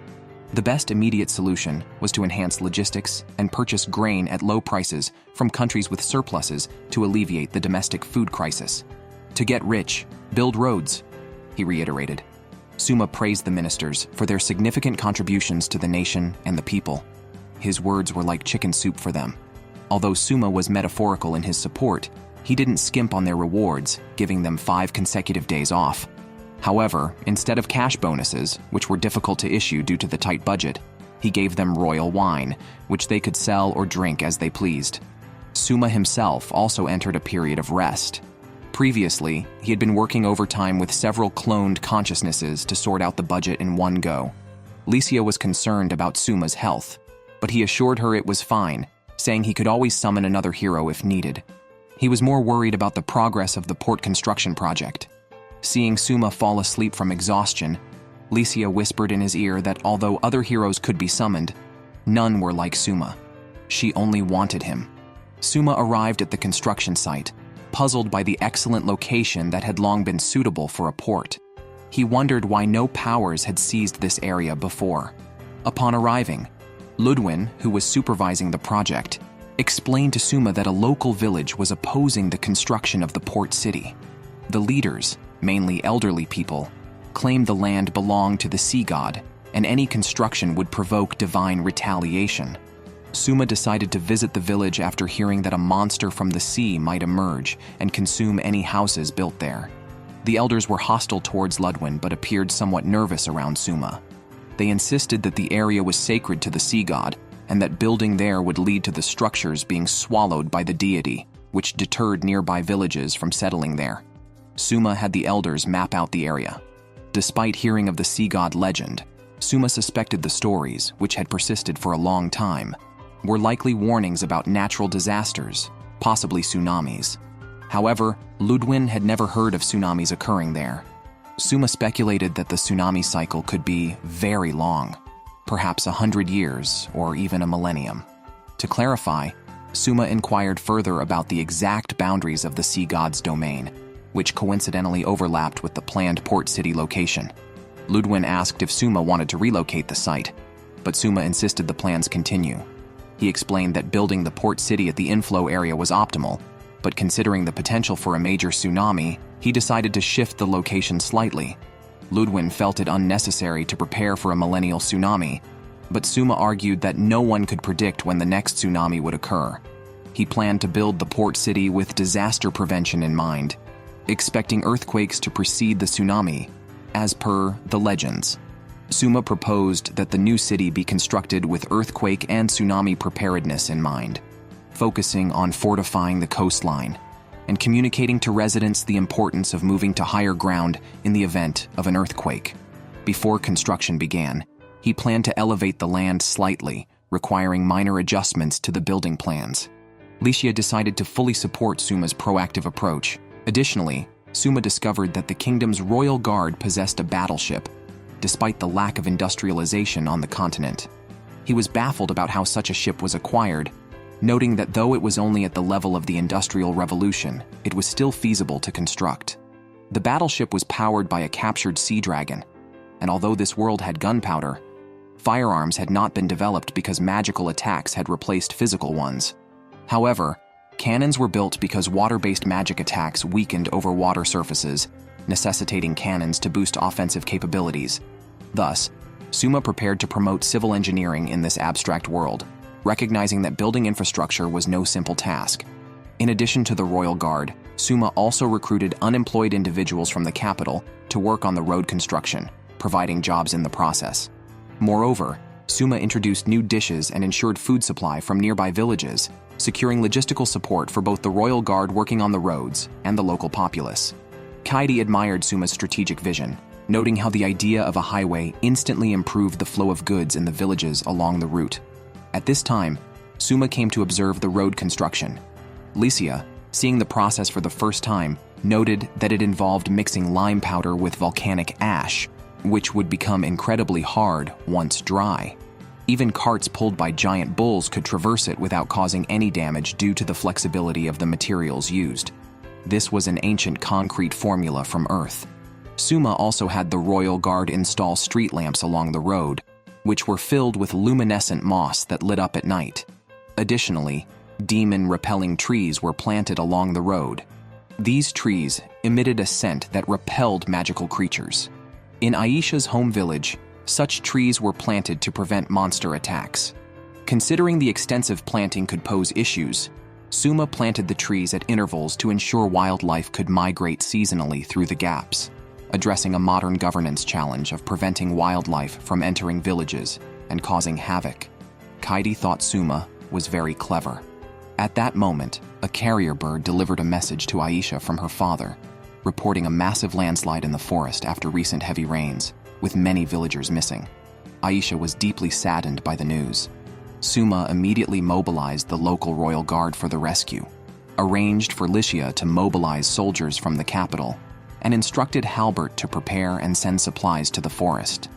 The best immediate solution was to enhance logistics and purchase grain at low prices from countries with surpluses to alleviate the domestic food crisis. To get rich, build roads, he reiterated. Suma praised the ministers for their significant contributions to the nation and the people. His words were like chicken soup for them. Although Suma was metaphorical in his support, he didn't skimp on their rewards, giving them 5 consecutive days off. However, instead of cash bonuses, which were difficult to issue due to the tight budget, he gave them royal wine, which they could sell or drink as they pleased. Suma himself also entered a period of rest. Previously, he had been working overtime with several cloned consciousnesses to sort out the budget in one go. Licia was concerned about Suma's health, but he assured her it was fine, saying he could always summon another hero if needed. He was more worried about the progress of the port construction project. Seeing Suma fall asleep from exhaustion, Licia whispered in his ear that although other heroes could be summoned, none were like Suma. She only wanted him. Suma arrived at the construction site, puzzled by the excellent location that had long been suitable for a port. He wondered why no powers had seized this area before. Upon arriving, Ludwin, who was supervising the project, explained to Suma that a local village was opposing the construction of the port city. The leaders, mainly elderly people, claimed the land belonged to the sea god, and any construction would provoke divine retaliation. Suma decided to visit the village after hearing that a monster from the sea might emerge and consume any houses built there. The elders were hostile towards Ludwin but appeared somewhat nervous around Suma. They insisted that the area was sacred to the sea god and that building there would lead to the structures being swallowed by the deity, which deterred nearby villages from settling there. Suma had the elders map out the area. Despite hearing of the sea god legend, Suma suspected the stories, which had persisted for a long time, were likely warnings about natural disasters, possibly tsunamis. However, Ludwin had never heard of tsunamis occurring there. Suma speculated that the tsunami cycle could be very long, perhaps 100 years or even a millennium. To clarify, Suma inquired further about the exact boundaries of the sea god's domain, which coincidentally overlapped with the planned port city location. Ludwin asked if Suma wanted to relocate the site, but Suma insisted the plans continue. He explained that building the port city at the inflow area was optimal, but considering the potential for a major tsunami, he decided to shift the location slightly. Ludwin felt it unnecessary to prepare for a millennial tsunami, but Suma argued that no one could predict when the next tsunami would occur. He planned to build the port city with disaster prevention in mind, expecting earthquakes to precede the tsunami, as per the legends. Suma proposed that the new city be constructed with earthquake and tsunami preparedness in mind, focusing on fortifying the coastline and communicating to residents the importance of moving to higher ground in the event of an earthquake. Before construction began, he planned to elevate the land slightly, requiring minor adjustments to the building plans. Licia decided to fully support Suma's proactive approach. Additionally, Suma discovered that the kingdom's royal guard possessed a battleship, despite the lack of industrialization on the continent. He was baffled about how such a ship was acquired, noting that though it was only at the level of the Industrial Revolution, it was still feasible to construct. The battleship was powered by a captured sea dragon, and although this world had gunpowder, firearms had not been developed because magical attacks had replaced physical ones. However, cannons were built because water-based magic attacks weakened over water surfaces, necessitating cannons to boost offensive capabilities. Thus, Suma prepared to promote civil engineering in this abstract world, recognizing that building infrastructure was no simple task. In addition to the Royal Guard, Suma also recruited unemployed individuals from the capital to work on the road construction, providing jobs in the process. Moreover, Suma introduced new dishes and ensured food supply from nearby villages, securing logistical support for both the Royal Guard working on the roads and the local populace. Kaidi admired Suma's strategic vision, noting how the idea of a highway instantly improved the flow of goods in the villages along the route. At this time, Suma came to observe the road construction. Licia, seeing the process for the first time, noted that it involved mixing lime powder with volcanic ash, which would become incredibly hard once dry. Even carts pulled by giant bulls could traverse it without causing any damage due to the flexibility of the materials used. This was an ancient concrete formula from Earth. Suma also had the Royal Guard install street lamps along the road, which were filled with luminescent moss that lit up at night. Additionally, demon-repelling trees were planted along the road. These trees emitted a scent that repelled magical creatures. In Aisha's home village, such trees were planted to prevent monster attacks. Considering the extensive planting could pose issues, Suma planted the trees at intervals to ensure wildlife could migrate seasonally through the gaps, addressing a modern governance challenge of preventing wildlife from entering villages and causing havoc. Kaidi thought Suma was very clever. At that moment, a carrier bird delivered a message to Aisha from her father, reporting a massive landslide in the forest after recent heavy rains, with many villagers missing. Aisha was deeply saddened by the news. Suma immediately mobilized the local royal guard for the rescue, arranged for Licia to mobilize soldiers from the capital, and instructed Halbert to prepare and send supplies to the forest.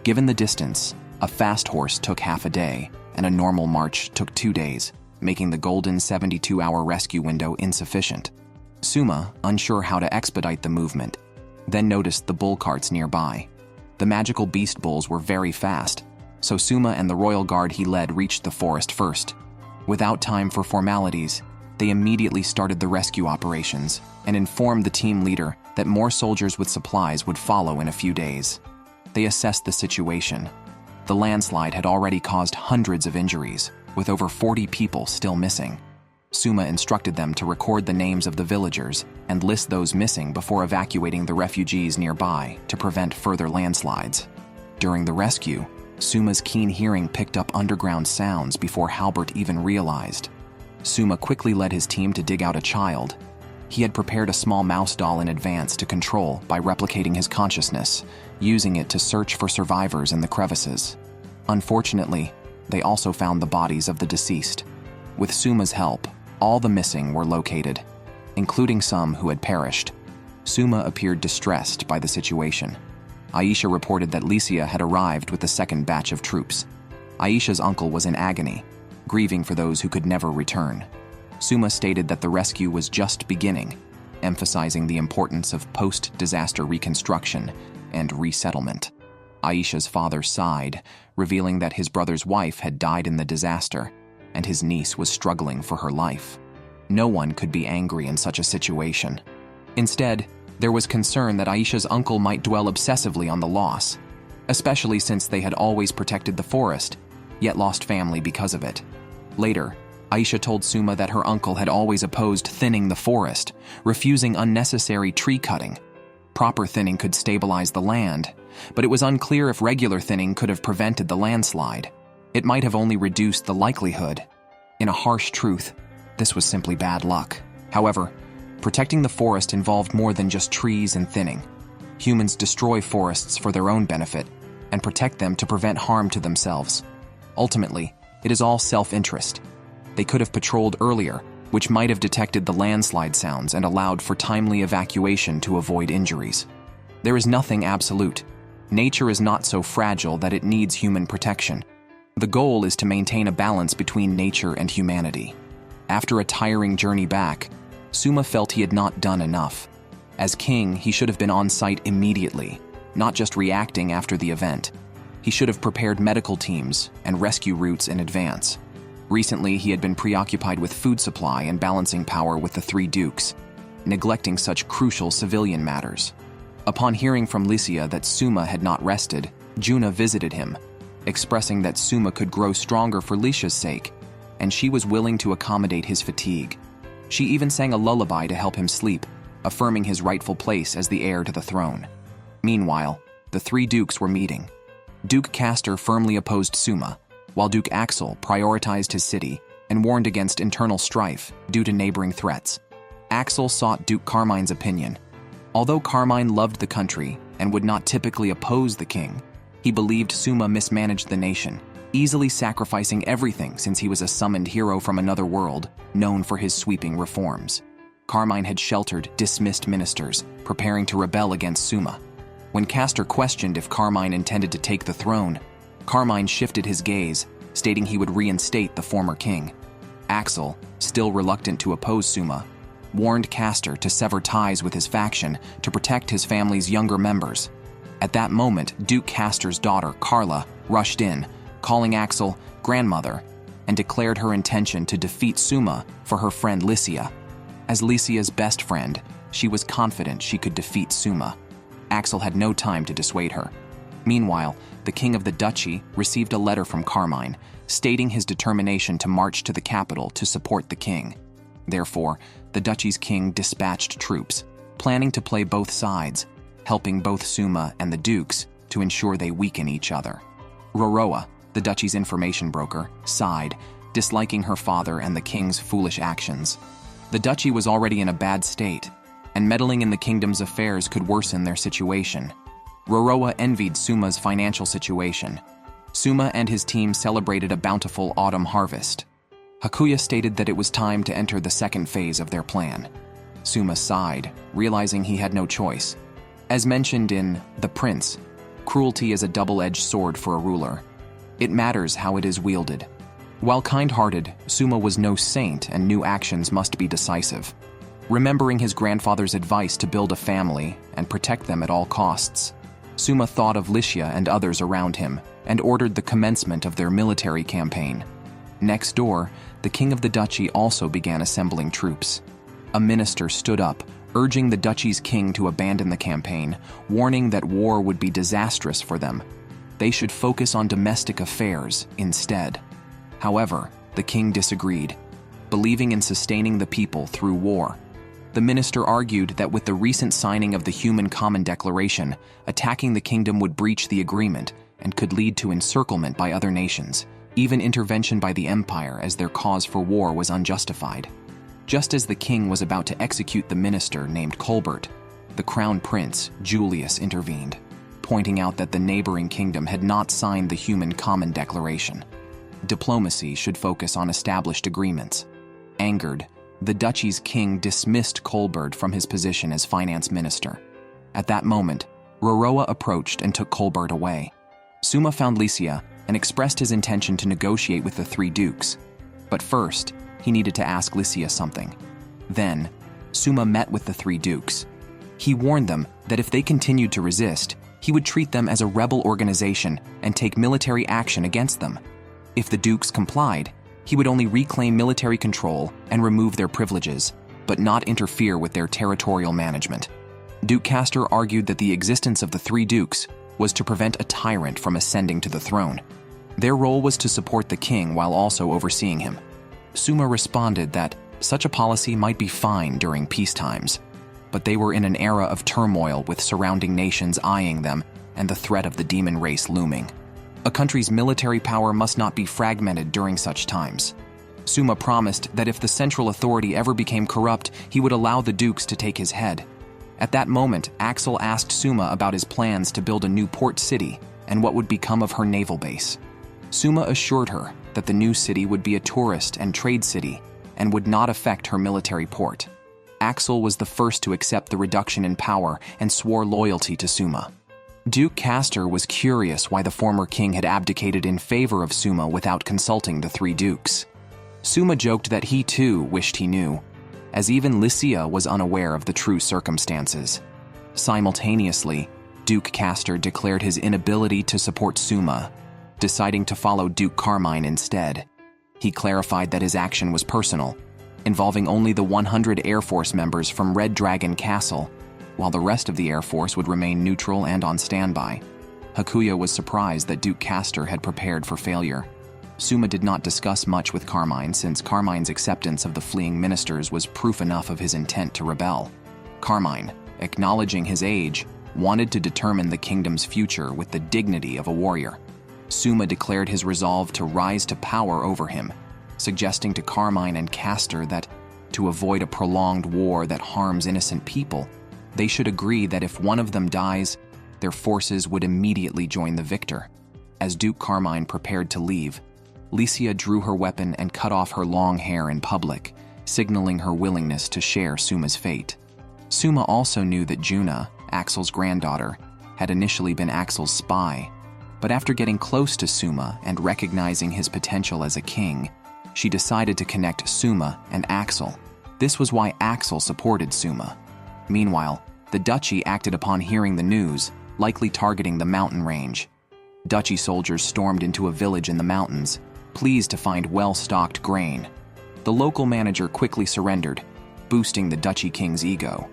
Given the distance, a fast horse took half a day, and a normal march took 2 days, making the golden 72-hour rescue window insufficient. Suma, unsure how to expedite the movement, then noticed the bull carts nearby. The magical beast bulls were very fast, so Suma and the royal guard he led reached the forest first. Without time for formalities, they immediately started the rescue operations and informed the team leader that more soldiers with supplies would follow in a few days. They assessed the situation. The landslide had already caused hundreds of injuries, with over 40 people still missing. Suma instructed them to record the names of the villagers and list those missing before evacuating the refugees nearby to prevent further landslides. During the rescue, Suma's keen hearing picked up underground sounds before Halbert even realized. Suma quickly led his team to dig out a child. He had prepared a small mouse doll in advance to control by replicating his consciousness, using it to search for survivors in the crevices. Unfortunately, they also found the bodies of the deceased. With Suma's help, all the missing were located, including some who had perished. Suma appeared distressed by the situation. Aisha reported that Licia had arrived with the second batch of troops. Aisha's uncle was in agony, grieving for those who could never return. Suma stated that the rescue was just beginning, emphasizing the importance of post-disaster reconstruction and resettlement. Aisha's father sighed, revealing that his brother's wife had died in the disaster, and his niece was struggling for her life. No one could be angry in such a situation. Instead, there was concern that Aisha's uncle might dwell obsessively on the loss, especially since they had always protected the forest, yet lost family because of it. Later, Aisha told Suma that her uncle had always opposed thinning the forest, refusing unnecessary tree cutting. Proper thinning could stabilize the land, but it was unclear if regular thinning could have prevented the landslide. It might have only reduced the likelihood. In a harsh truth, this was simply bad luck. However, protecting the forest involved more than just trees and thinning. Humans destroy forests for their own benefit and protect them to prevent harm to themselves. Ultimately, it is all self-interest. They could have patrolled earlier, which might have detected the landslide sounds and allowed for timely evacuation to avoid injuries. There is nothing absolute. Nature is not so fragile that it needs human protection. The goal is to maintain a balance between nature and humanity. After a tiring journey back, Suma felt he had not done enough. As king, he should have been on site immediately, not just reacting after the event. He should have prepared medical teams and rescue routes in advance. Recently, he had been preoccupied with food supply and balancing power with the three dukes, neglecting such crucial civilian matters. Upon hearing from Licia that Suma had not rested, Juna visited him, expressing that Suma could grow stronger for Licia's sake, and she was willing to accommodate his fatigue. She even sang a lullaby to help him sleep, affirming his rightful place as the heir to the throne. Meanwhile, the three dukes were meeting. Duke Castor firmly opposed Suma, while Duke Axel prioritized his city and warned against internal strife due to neighboring threats. Axel sought Duke Carmine's opinion. Although Carmine loved the country and would not typically oppose the king, he believed Suma mismanaged the nation, easily sacrificing everything since he was a summoned hero from another world, known for his sweeping reforms. Carmine had sheltered dismissed ministers, preparing to rebel against Suma. When Castor questioned if Carmine intended to take the throne, Carmine shifted his gaze, stating he would reinstate the former king. Axel, still reluctant to oppose Suma, warned Castor to sever ties with his faction to protect his family's younger members. At that moment, Duke Castor's daughter, Carla, rushed in, calling Axel grandmother, and declared her intention to defeat Suma for her friend Licia. As Licia's best friend, she was confident she could defeat Suma. Axel had no time to dissuade her. Meanwhile, the king of the duchy received a letter from Carmine, stating his determination to march to the capital to support the king. Therefore, the duchy's king dispatched troops, planning to play both sides, helping both Suma and the dukes to ensure they weaken each other. Roroa, the duchy's information broker, sighed, disliking her father and the king's foolish actions. The duchy was already in a bad state, and meddling in the kingdom's affairs could worsen their situation. Roroa envied Suma's financial situation. Suma and his team celebrated a bountiful autumn harvest. Hakuya stated that it was time to enter the second phase of their plan. Suma sighed, realizing he had no choice. As mentioned in The Prince, cruelty is a double-edged sword for a ruler. It matters how it is wielded. While kind-hearted, Suma was no saint and knew actions must be decisive. Remembering his grandfather's advice to build a family and protect them at all costs, Suma thought of Lycia and others around him and ordered the commencement of their military campaign. Next door, the king of the duchy also began assembling troops. A minister stood up, urging the duchy's king to abandon the campaign, warning that war would be disastrous for them. They should focus on domestic affairs instead. However, the king disagreed, believing in sustaining the people through war. The minister argued that with the recent signing of the Human Common Declaration, attacking the kingdom would breach the agreement and could lead to encirclement by other nations, even intervention by the empire, as their cause for war was unjustified. Just as the king was about to execute the minister named Colbert, the crown prince, Julius, intervened, pointing out that the neighboring kingdom had not signed the Human Common Declaration. Diplomacy should focus on established agreements. Angered, the duchy's king dismissed Colbert from his position as finance minister. At that moment, Roroa approached and took Colbert away. Suma found Lycia and expressed his intention to negotiate with the three dukes. But first, he needed to ask Lycia something. Then, Suma met with the three dukes. He warned them that if they continued to resist, he would treat them as a rebel organization and take military action against them. If the dukes complied, he would only reclaim military control and remove their privileges, but not interfere with their territorial management. Duke Castor argued that the existence of the three dukes was to prevent a tyrant from ascending to the throne. Their role was to support the king while also overseeing him. Suma responded that such a policy might be fine during peace times, but they were in an era of turmoil with surrounding nations eyeing them and the threat of the demon race looming. A country's military power must not be fragmented during such times. Suma promised that if the central authority ever became corrupt, he would allow the dukes to take his head. At that moment, Axel asked Suma about his plans to build a new port city and what would become of her naval base. Suma assured her that the new city would be a tourist and trade city and would not affect her military port. Axel was the first to accept the reduction in power and swore loyalty to Suma. Duke Castor was curious why the former king had abdicated in favor of Suma without consulting the three dukes. Suma joked that he too wished he knew, as even Lycia was unaware of the true circumstances. Simultaneously, Duke Castor declared his inability to support Suma, deciding to follow Duke Carmine instead. He clarified that his action was personal, involving only the 100 Air Force members from Red Dragon Castle, while the rest of the Air Force would remain neutral and on standby. Hakuya was surprised that Duke Castor had prepared for failure. Suma did not discuss much with Carmine, since Carmine's acceptance of the fleeing ministers was proof enough of his intent to rebel. Carmine, acknowledging his age, wanted to determine the kingdom's future with the dignity of a warrior. Suma declared his resolve to rise to power over him, suggesting to Carmine and Castor that, to avoid a prolonged war that harms innocent people, they should agree that if one of them dies, their forces would immediately join the victor. As Duke Carmine prepared to leave, Lycia drew her weapon and cut off her long hair in public, signaling her willingness to share Suma's fate. Suma also knew that Juna, Axel's granddaughter, had initially been Axel's spy, but after getting close to Suma and recognizing his potential as a king, she decided to connect Suma and Axel. This was why Axel supported Suma. Meanwhile, the duchy acted upon hearing the news, likely targeting the mountain range. Duchy soldiers stormed into a village in the mountains, pleased to find well-stocked grain. The local manager quickly surrendered, boosting the duchy king's ego.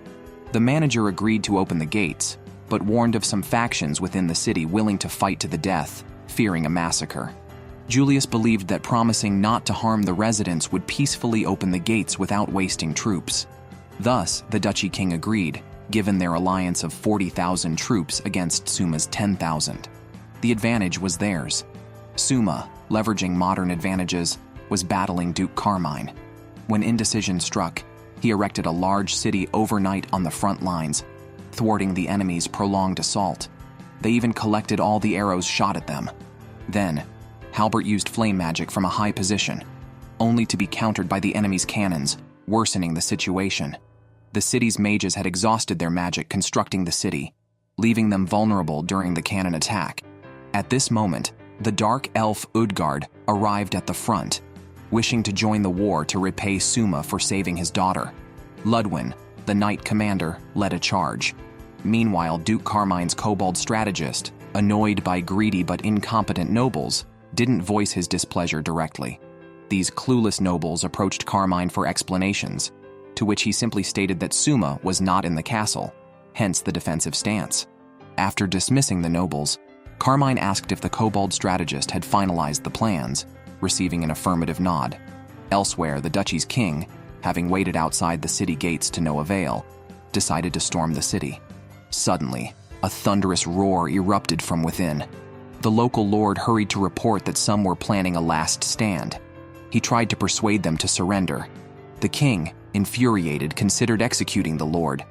The manager agreed to open the gates, but warned of some factions within the city willing to fight to the death, fearing a massacre. Julius believed that promising not to harm the residents would peacefully open the gates without wasting troops. Thus, the duchy king agreed, given their alliance of 40,000 troops against Suma's 10,000. The advantage was theirs. Suma, leveraging modern advantages, was battling Duke Carmine. When indecision struck, he erected a large city overnight on the front lines, thwarting the enemy's prolonged assault. They even collected all the arrows shot at them. Then, Halbert used flame magic from a high position, only to be countered by the enemy's cannons, worsening the situation. The city's mages had exhausted their magic constructing the city, leaving them vulnerable during the cannon attack. At this moment, the dark elf Udgard arrived at the front, wishing to join the war to repay Suma for saving his daughter. Ludwin, the knight commander, led a charge. Meanwhile, Duke Carmine's kobold strategist, annoyed by greedy but incompetent nobles, didn't voice his displeasure directly. These clueless nobles approached Carmine for explanations, to which he simply stated that Suma was not in the castle, hence the defensive stance. After dismissing the nobles, Carmine asked if the kobold strategist had finalized the plans, receiving an affirmative nod. Elsewhere, the duchy's king, having waited outside the city gates to no avail, decided to storm the city. Suddenly, a thunderous roar erupted from within. The local lord hurried to report that some were planning a last stand. He tried to persuade them to surrender. The king, infuriated, considered executing the lord,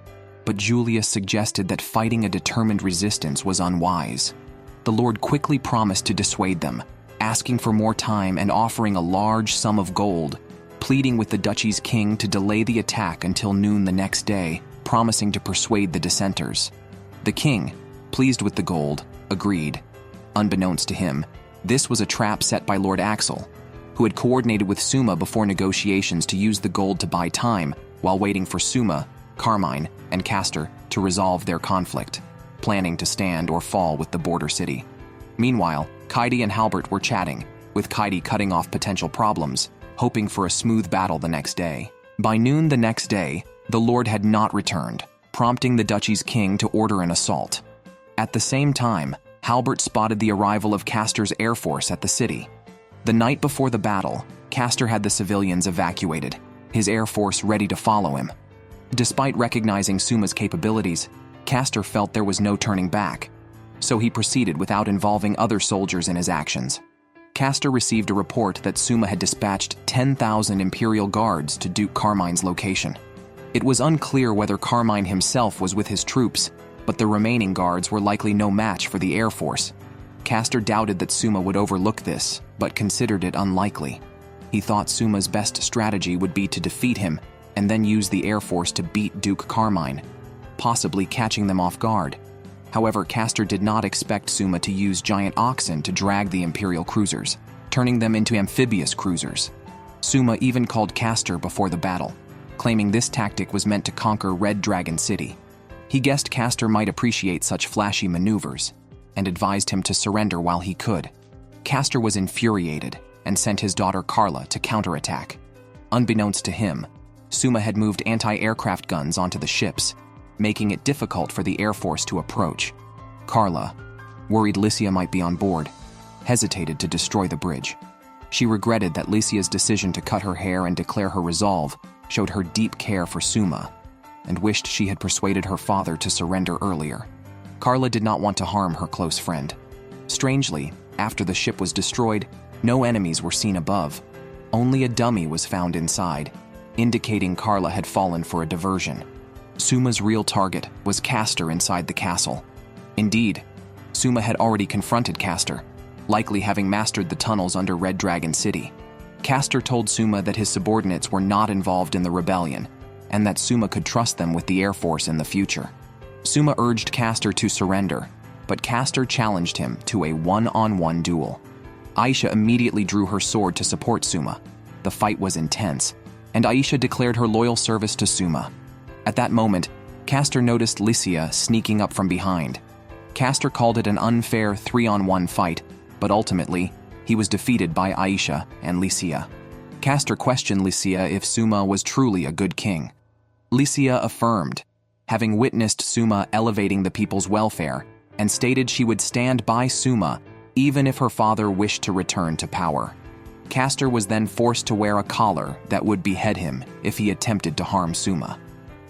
but Julius suggested that fighting a determined resistance was unwise. The lord quickly promised to dissuade them, asking for more time and offering a large sum of gold, pleading with the duchy's king to delay the attack until noon the next day, promising to persuade the dissenters. The king, pleased with the gold, agreed. Unbeknownst to him, this was a trap set by Lord Axel, who had coordinated with Suma before negotiations to use the gold to buy time while waiting for Suma, Carmine, and Castor to resolve their conflict, planning to stand or fall with the border city. Meanwhile, Kaidi and Halbert were chatting, with Kaidi cutting off potential problems, hoping for a smooth battle the next day. By noon the next day, the lord had not returned, prompting the duchy's king to order an assault. At the same time, Halbert spotted the arrival of Castor's air force at the city. The night before the battle, Castor had the civilians evacuated, his air force ready to follow him. Despite recognizing Suma's capabilities, Castor felt there was no turning back, so he proceeded without involving other soldiers in his actions. Castor received a report that Suma had dispatched 10,000 Imperial guards to Duke Carmine's location. It was unclear whether Carmine himself was with his troops, but the remaining guards were likely no match for the air force. Castor doubted that Suma would overlook this, but considered it unlikely. He thought Suma's best strategy would be to defeat him and then use the air force to beat Duke Carmine, possibly catching them off guard. However, Castor did not expect Suma to use giant oxen to drag the Imperial cruisers, turning them into amphibious cruisers. Suma even called Castor before the battle, claiming this tactic was meant to conquer Red Dragon City. He guessed Castor might appreciate such flashy maneuvers, and advised him to surrender while he could. Castor was infuriated and sent his daughter Carla to counterattack. Unbeknownst to him, Suma had moved anti-aircraft guns onto the ships, making it difficult for the air force to approach. Carla, worried Lycia might be on board, hesitated to destroy the bridge. She regretted that Lycia's decision to cut her hair and declare her resolve showed her deep care for Suma, and wished she had persuaded her father to surrender earlier. Carla did not want to harm her close friend. Strangely, after the ship was destroyed, no enemies were seen above. Only a dummy was found inside, indicating Carla had fallen for a diversion. Suma's real target was Castor inside the castle. Indeed, Suma had already confronted Castor, likely having mastered the tunnels under Red Dragon City. Castor told Suma that his subordinates were not involved in the rebellion, and that Suma could trust them with the Air Force in the future. Suma urged Castor to surrender, but Castor challenged him to a one-on-one duel. Aisha immediately drew her sword to support Suma. The fight was intense, and Aisha declared her loyal service to Suma. At that moment, Castor noticed Lycia sneaking up from behind. Castor called it an unfair 3-on-1 fight, but ultimately, he was defeated by Aisha and Lycia. Castor questioned Lycia if Suma was truly a good king. Lycia affirmed, having witnessed Suma elevating the people's welfare, and stated she would stand by Suma even if her father wished to return to power. Castor was then forced to wear a collar that would behead him if he attempted to harm Suma.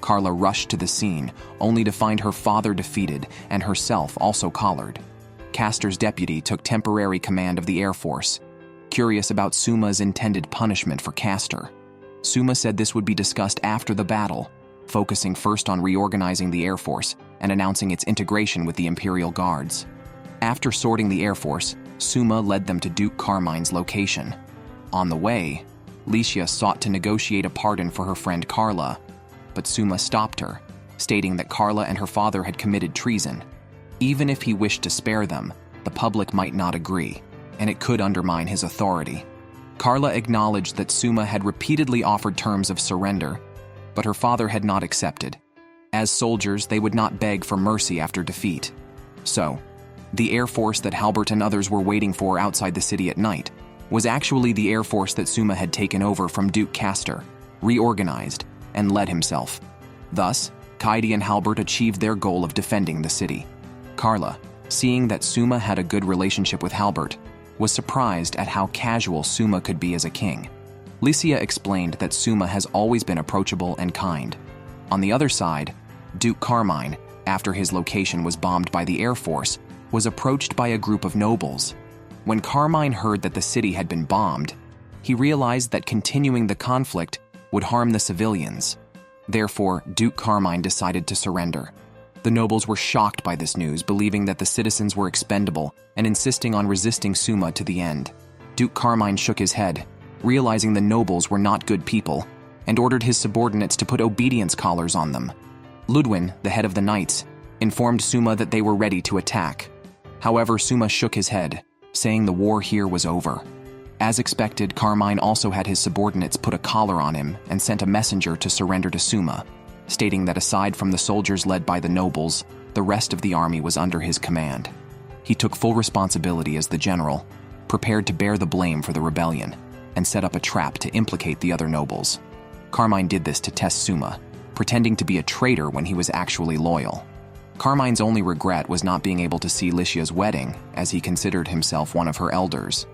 Carla rushed to the scene, only to find her father defeated and herself also collared. Castor's deputy took temporary command of the Air Force, curious about Suma's intended punishment for Castor. Suma said this would be discussed after the battle, focusing first on reorganizing the Air Force and announcing its integration with the Imperial Guards. After sorting the Air Force, Suma led them to Duke Carmine's location. On the way, Lycia sought to negotiate a pardon for her friend Carla, but Suma stopped her, stating that Carla and her father had committed treason. Even if he wished to spare them, the public might not agree, and it could undermine his authority. Carla acknowledged that Suma had repeatedly offered terms of surrender, but her father had not accepted. As soldiers, they would not beg for mercy after defeat. So, the air force that Halbert and others were waiting for outside the city at night was actually the air force that Suma had taken over from Duke Castor, reorganized, and led himself. Thus, Kaidi and Halbert achieved their goal of defending the city. Carla, seeing that Suma had a good relationship with Halbert, was surprised at how casual Suma could be as a king. Licia explained that Suma has always been approachable and kind. On the other side, Duke Carmine, after his location was bombed by the Air Force, was approached by a group of nobles. When Carmine heard that the city had been bombed, he realized that continuing the conflict would harm the civilians. Therefore, Duke Carmine decided to surrender. The nobles were shocked by this news, believing that the citizens were expendable and insisting on resisting Suma to the end. Duke Carmine shook his head, realizing the nobles were not good people, and ordered his subordinates to put obedience collars on them. Ludwin, the head of the knights, informed Suma that they were ready to attack. However, Suma shook his head, saying the war here was over. As expected, Carmine also had his subordinates put a collar on him and sent a messenger to surrender to Suma, stating that aside from the soldiers led by the nobles, the rest of the army was under his command. He took full responsibility as the general, prepared to bear the blame for the rebellion, and set up a trap to implicate the other nobles. Carmine did this to test Suma, pretending to be a traitor when he was actually loyal. Carmine's only regret was not being able to see Licia's wedding, as he considered himself one of her elders.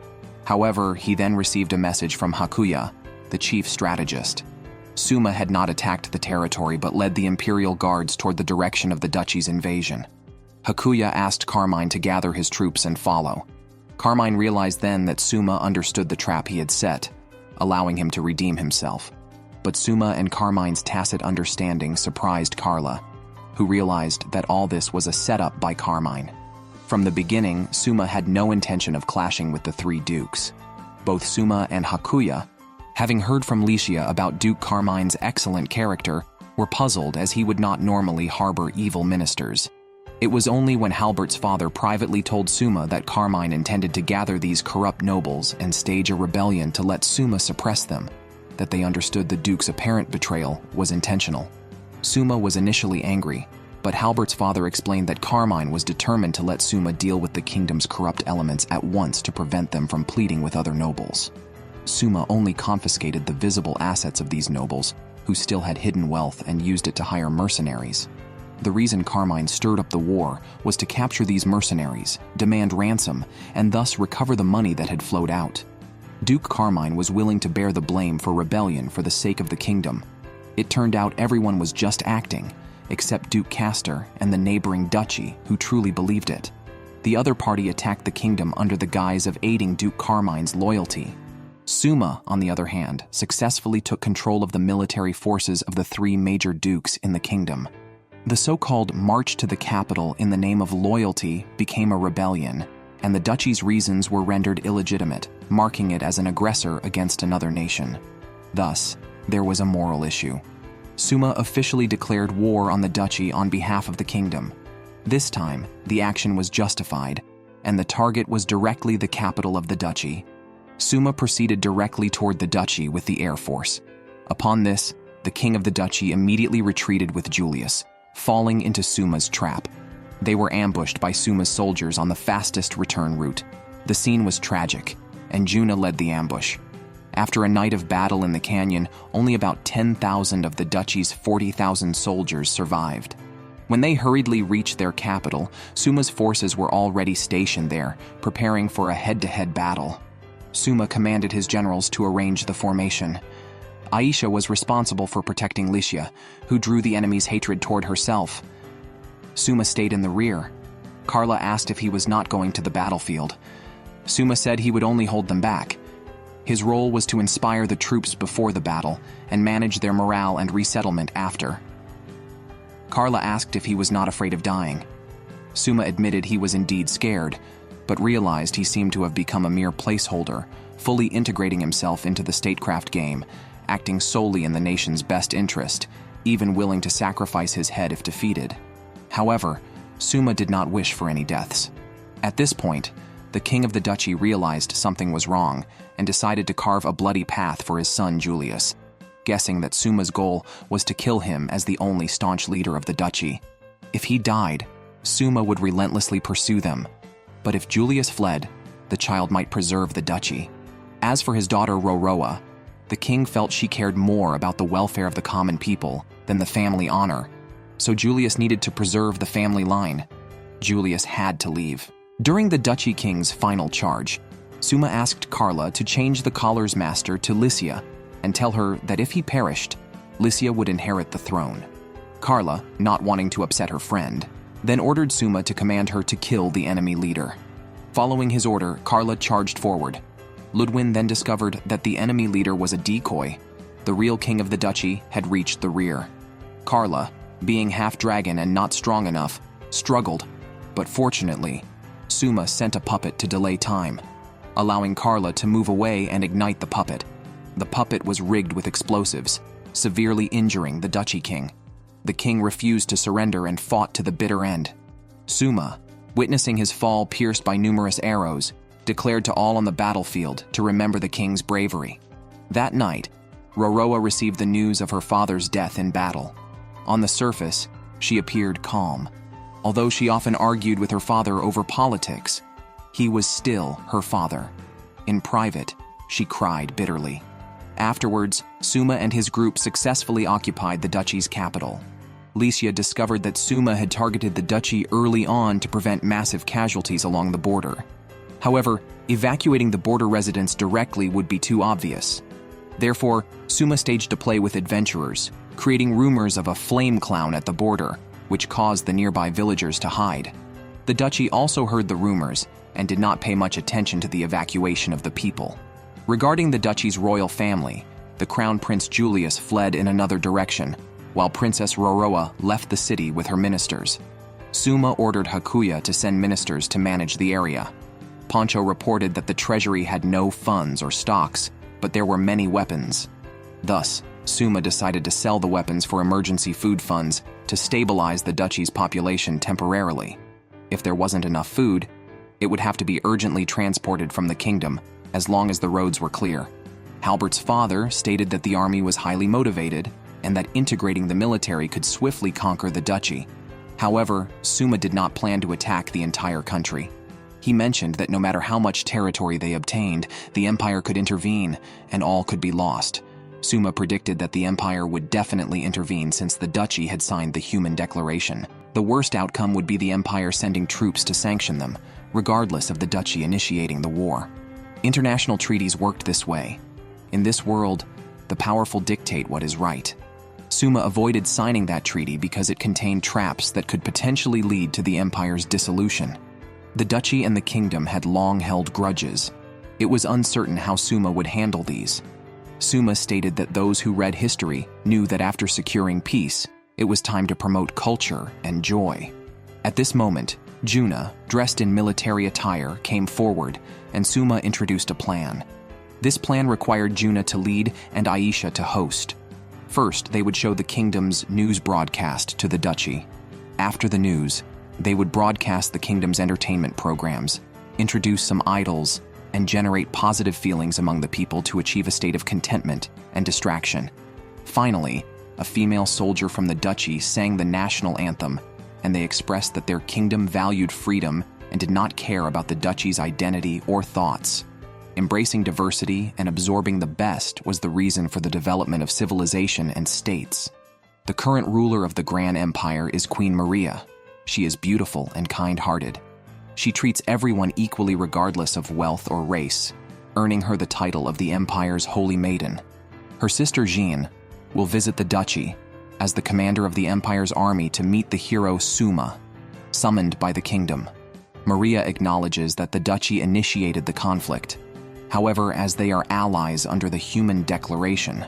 However, he then received a message from Hakuya, the chief strategist. Suma had not attacked the territory but led the imperial guards toward the direction of the duchy's invasion. Hakuya asked Carmine to gather his troops and follow. Carmine realized then that Suma understood the trap he had set, allowing him to redeem himself. But Suma and Carmine's tacit understanding surprised Carla, who realized that all this was a setup by Carmine. From the beginning, Suma had no intention of clashing with the three dukes. Both Suma and Hakuya, having heard from Licia about Duke Carmine's excellent character, were puzzled as he would not normally harbor evil ministers. It was only when Halbert's father privately told Suma that Carmine intended to gather these corrupt nobles and stage a rebellion to let Suma suppress them, that they understood the Duke's apparent betrayal was intentional. Suma was initially angry, but Halbert's father explained that Carmine was determined to let Suma deal with the kingdom's corrupt elements at once to prevent them from pleading with other nobles. Suma only confiscated the visible assets of these nobles, who still had hidden wealth, and used it to hire mercenaries. The reason Carmine stirred up the war was to capture these mercenaries, demand ransom, and thus recover the money that had flowed out. Duke Carmine was willing to bear the blame for rebellion for the sake of the kingdom. It turned out everyone was just acting, except Duke Castor and the neighboring duchy, who truly believed it. The other party attacked the kingdom under the guise of aiding Duke Carmine's loyalty. Suma, on the other hand, successfully took control of the military forces of the three major dukes in the kingdom. The so-called march to the capital in the name of loyalty became a rebellion, and the duchy's reasons were rendered illegitimate, marking it as an aggressor against another nation. Thus, there was a moral issue. Suma officially declared war on the duchy on behalf of the kingdom. This time, the action was justified, and the target was directly the capital of the duchy. Suma proceeded directly toward the duchy with the air force. Upon this, the king of the duchy immediately retreated with Julius, falling into Suma's trap. They were ambushed by Suma's soldiers on the fastest return route. The scene was tragic, and Juna led the ambush. After a night of battle in the canyon, only about 10,000 of the duchy's 40,000 soldiers survived. When they hurriedly reached their capital, Suma's forces were already stationed there, preparing for a head-to-head battle. Suma commanded his generals to arrange the formation. Aisha was responsible for protecting Licia, who drew the enemy's hatred toward herself. Suma stayed in the rear. Carla asked if he was not going to the battlefield. Suma said he would only hold them back. His role was to inspire the troops before the battle and manage their morale and resettlement after. Carla asked if he was not afraid of dying. Suma admitted he was indeed scared, but realized he seemed to have become a mere placeholder, fully integrating himself into the statecraft game, acting solely in the nation's best interest, even willing to sacrifice his head if defeated. However, Suma did not wish for any deaths. At this point, the king of the duchy realized something was wrong and decided to carve a bloody path for his son Julius. guessing that Suma's goal was to kill him as the only staunch leader of the duchy. If he died, Suma would relentlessly pursue them. But if Julius fled, the child might preserve the duchy. As for his daughter Roroa, the king felt she cared more about the welfare of the common people than the family honor, so Julius needed to preserve the family line. Julius had to leave. During the duchy king's final charge, Suma asked Carla to change the collar's master to Lycia and tell her that if he perished, Lycia would inherit the throne. Carla, not wanting to upset her friend, then ordered Suma to command her to kill the enemy leader. Following his order, Carla charged forward. Ludwin then discovered that the enemy leader was a decoy. The real king of the duchy had reached the rear. Carla, being half-dragon and not strong enough, struggled, but fortunately, Suma sent a puppet to delay time, allowing Carla to move away and ignite the puppet. The puppet was rigged with explosives, severely injuring the duchy king. The king refused to surrender and fought to the bitter end. Suma, witnessing his fall pierced by numerous arrows, declared to all on the battlefield to remember the king's bravery. That night, Roroa received the news of her father's death in battle. On the surface, she appeared calm. Although she often argued with her father over politics, he was still her father. In private, she cried bitterly. Afterwards, Suma and his group successfully occupied the duchy's capital. Lycia discovered that Suma had targeted the duchy early on to prevent massive casualties along the border. However, evacuating the border residents directly would be too obvious. Therefore, Suma staged a play with adventurers, creating rumors of a flame clown at the border, which caused the nearby villagers to hide. The duchy also heard the rumors and did not pay much attention to the evacuation of the people. Regarding the duchy's royal family, the Crown Prince Julius fled in another direction, while Princess Roroa left the city with her ministers. Suma ordered Hakuya to send ministers to manage the area. Poncho reported that the treasury had no funds or stocks, but there were many weapons. Thus, Suma decided to sell the weapons for emergency food funds to stabilize the duchy's population temporarily. If there wasn't enough food, it would have to be urgently transported from the kingdom, as long as the roads were clear. Halbert's father stated that the army was highly motivated and that integrating the military could swiftly conquer the duchy. However, Suma did not plan to attack the entire country. He mentioned that no matter how much territory they obtained, the empire could intervene and all could be lost. Suma predicted that the empire would definitely intervene since the duchy had signed the Human Declaration. The worst outcome would be the empire sending troops to sanction them, regardless of the duchy initiating the war. International treaties worked this way. In this world, the powerful dictate what is right. Suma avoided signing that treaty because it contained traps that could potentially lead to the empire's dissolution. The duchy and the kingdom had long held grudges. It was uncertain how Suma would handle these. Suma stated that those who read history knew that after securing peace, it was time to promote culture and joy. At this moment, Juna, dressed in military attire, came forward, and Suma introduced a plan. This plan required Juna to lead and Aisha to host. First, they would show the kingdom's news broadcast to the duchy. After the news, they would broadcast the kingdom's entertainment programs, introduce some idols, and generate positive feelings among the people to achieve a state of contentment and distraction. Finally, a female soldier from the duchy sang the national anthem, and they expressed that their kingdom valued freedom and did not care about the duchy's identity or thoughts. Embracing diversity and absorbing the best was the reason for the development of civilization and states. The current ruler of the Grand Empire is Queen Maria. She is beautiful and kind-hearted. She treats everyone equally regardless of wealth or race, earning her the title of the empire's Holy Maiden. Her sister Jean will visit the duchy as the commander of the empire's army to meet the hero Suma, summoned by the kingdom. Maria acknowledges that the duchy initiated the conflict. However, as they are allies under the Human Declaration,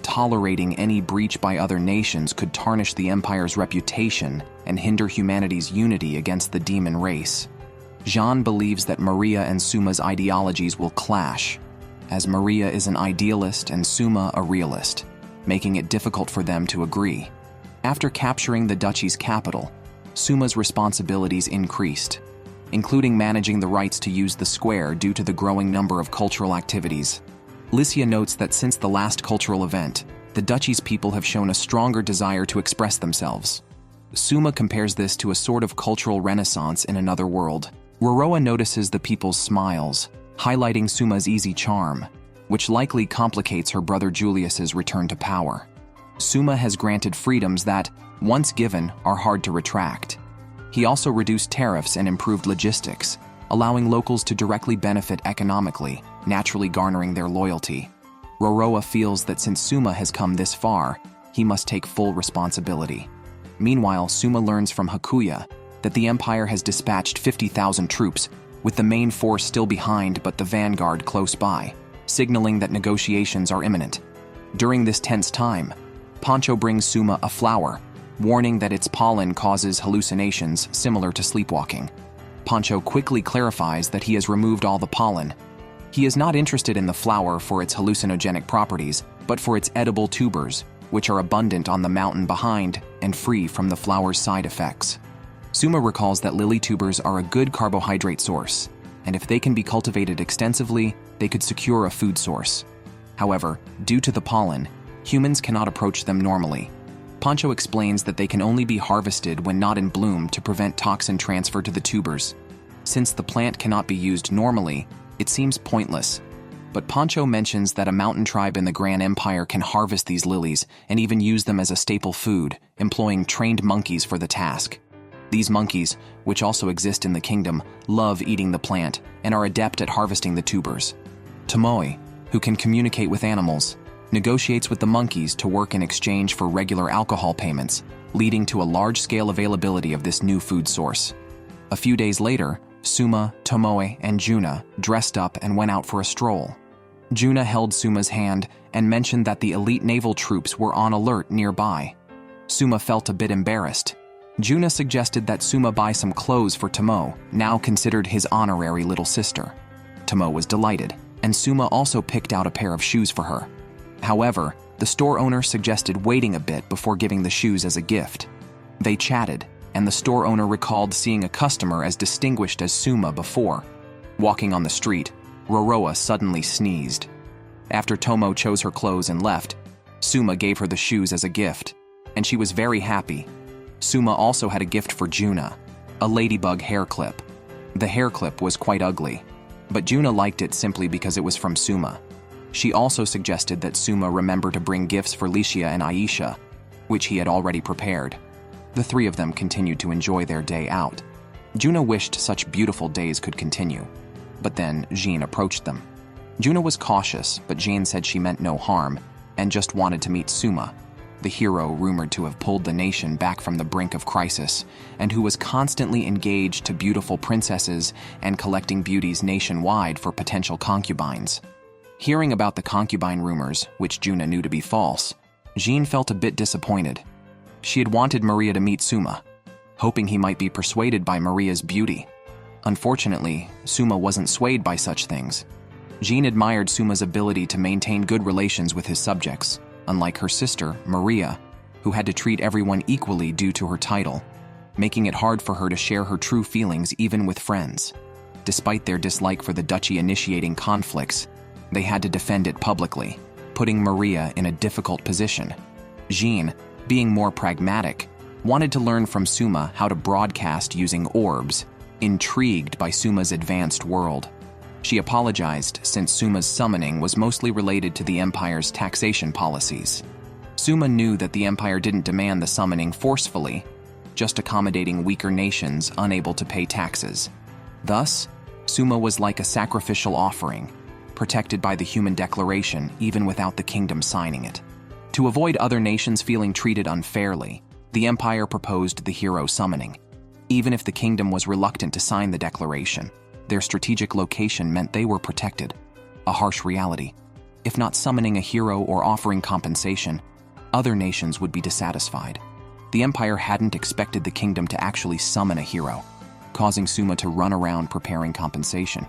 tolerating any breach by other nations could tarnish the empire's reputation and hinder humanity's unity against the demon race. Jean believes that Maria and Suma's ideologies will clash, as Maria is an idealist and Suma a realist, making it difficult for them to agree. After capturing the duchy's capital, Suma's responsibilities increased, including managing the rights to use the square due to the growing number of cultural activities. Lycia notes that since the last cultural event, the duchy's people have shown a stronger desire to express themselves. Suma compares this to a sort of cultural renaissance in another world. Roroa notices the people's smiles, highlighting Suma's easy charm, which likely complicates her brother Julius's return to power. Suma has granted freedoms that, once given, are hard to retract. He also reduced tariffs and improved logistics, allowing locals to directly benefit economically, naturally garnering their loyalty. Roroa feels that since Suma has come this far, he must take full responsibility. Meanwhile, Suma learns from Hakuya that the Empire has dispatched 50,000 troops, with the main force still behind but the vanguard close by, signaling that negotiations are imminent. During this tense time, Pancho brings Suma a flower, warning that its pollen causes hallucinations similar to sleepwalking. Pancho quickly clarifies that he has removed all the pollen. He is not interested in the flower for its hallucinogenic properties, but for its edible tubers, which are abundant on the mountain behind and free from the flower's side effects. Suma recalls that lily tubers are a good carbohydrate source, and if they can be cultivated extensively, they could secure a food source. However, due to the pollen, humans cannot approach them normally. Pancho explains that they can only be harvested when not in bloom to prevent toxin transfer to the tubers. Since the plant cannot be used normally, it seems pointless. But Pancho mentions that a mountain tribe in the Grand Empire can harvest these lilies and even use them as a staple food, employing trained monkeys for the task. These monkeys, which also exist in the kingdom, love eating the plant and are adept at harvesting the tubers. Tomoe, who can communicate with animals, negotiates with the monkeys to work in exchange for regular alcohol payments, leading to a large-scale availability of this new food source. A few days later, Suma, Tomoe, and Juna dressed up and went out for a stroll. Juna held Suma's hand and mentioned that the elite naval troops were on alert nearby. Suma felt a bit embarrassed. Juna suggested that Suma buy some clothes for Tomoe, now considered his honorary little sister. Tomoe was delighted, and Suma also picked out a pair of shoes for her. However, the store owner suggested waiting a bit before giving the shoes as a gift. They chatted, and the store owner recalled seeing a customer as distinguished as Suma before. Walking on the street, Roroa suddenly sneezed. After Tomoe chose her clothes and left, Suma gave her the shoes as a gift, and she was very happy. Suma also had a gift for Juna, a ladybug hair clip. The hair clip was quite ugly, but Juna liked it simply because it was from Suma. She also suggested that Suma remember to bring gifts for Licia and Aisha, which he had already prepared. The three of them continued to enjoy their day out. Juna wished such beautiful days could continue, but then Jean approached them. Juna was cautious, but Jean said she meant no harm and just wanted to meet Suma, the hero rumored to have pulled the nation back from the brink of crisis and who was constantly engaged to beautiful princesses and collecting beauties nationwide for potential concubines. Hearing about the concubine rumors, which Juna knew to be false, Jean felt a bit disappointed. She had wanted Maria to meet Suma, hoping he might be persuaded by Maria's beauty. Unfortunately, Suma wasn't swayed by such things. Jean admired Suma's ability to maintain good relations with his subjects, unlike her sister, Maria, who had to treat everyone equally due to her title, making it hard for her to share her true feelings even with friends. Despite their dislike for the duchy initiating conflicts, they had to defend it publicly, putting Maria in a difficult position. Jean, being more pragmatic, wanted to learn from Suma how to broadcast using orbs, intrigued by Suma's advanced world. She apologized since Suma's summoning was mostly related to the Empire's taxation policies. Suma knew that the Empire didn't demand the summoning forcefully, just accommodating weaker nations unable to pay taxes. Thus, Suma was like a sacrificial offering, protected by the Human Declaration even without the kingdom signing it. To avoid other nations feeling treated unfairly, the Empire proposed the hero summoning. Even if the kingdom was reluctant to sign the declaration, their strategic location meant they were protected. A harsh reality. If not summoning a hero or offering compensation, other nations would be dissatisfied. The Empire hadn't expected the kingdom to actually summon a hero, causing Suma to run around preparing compensation.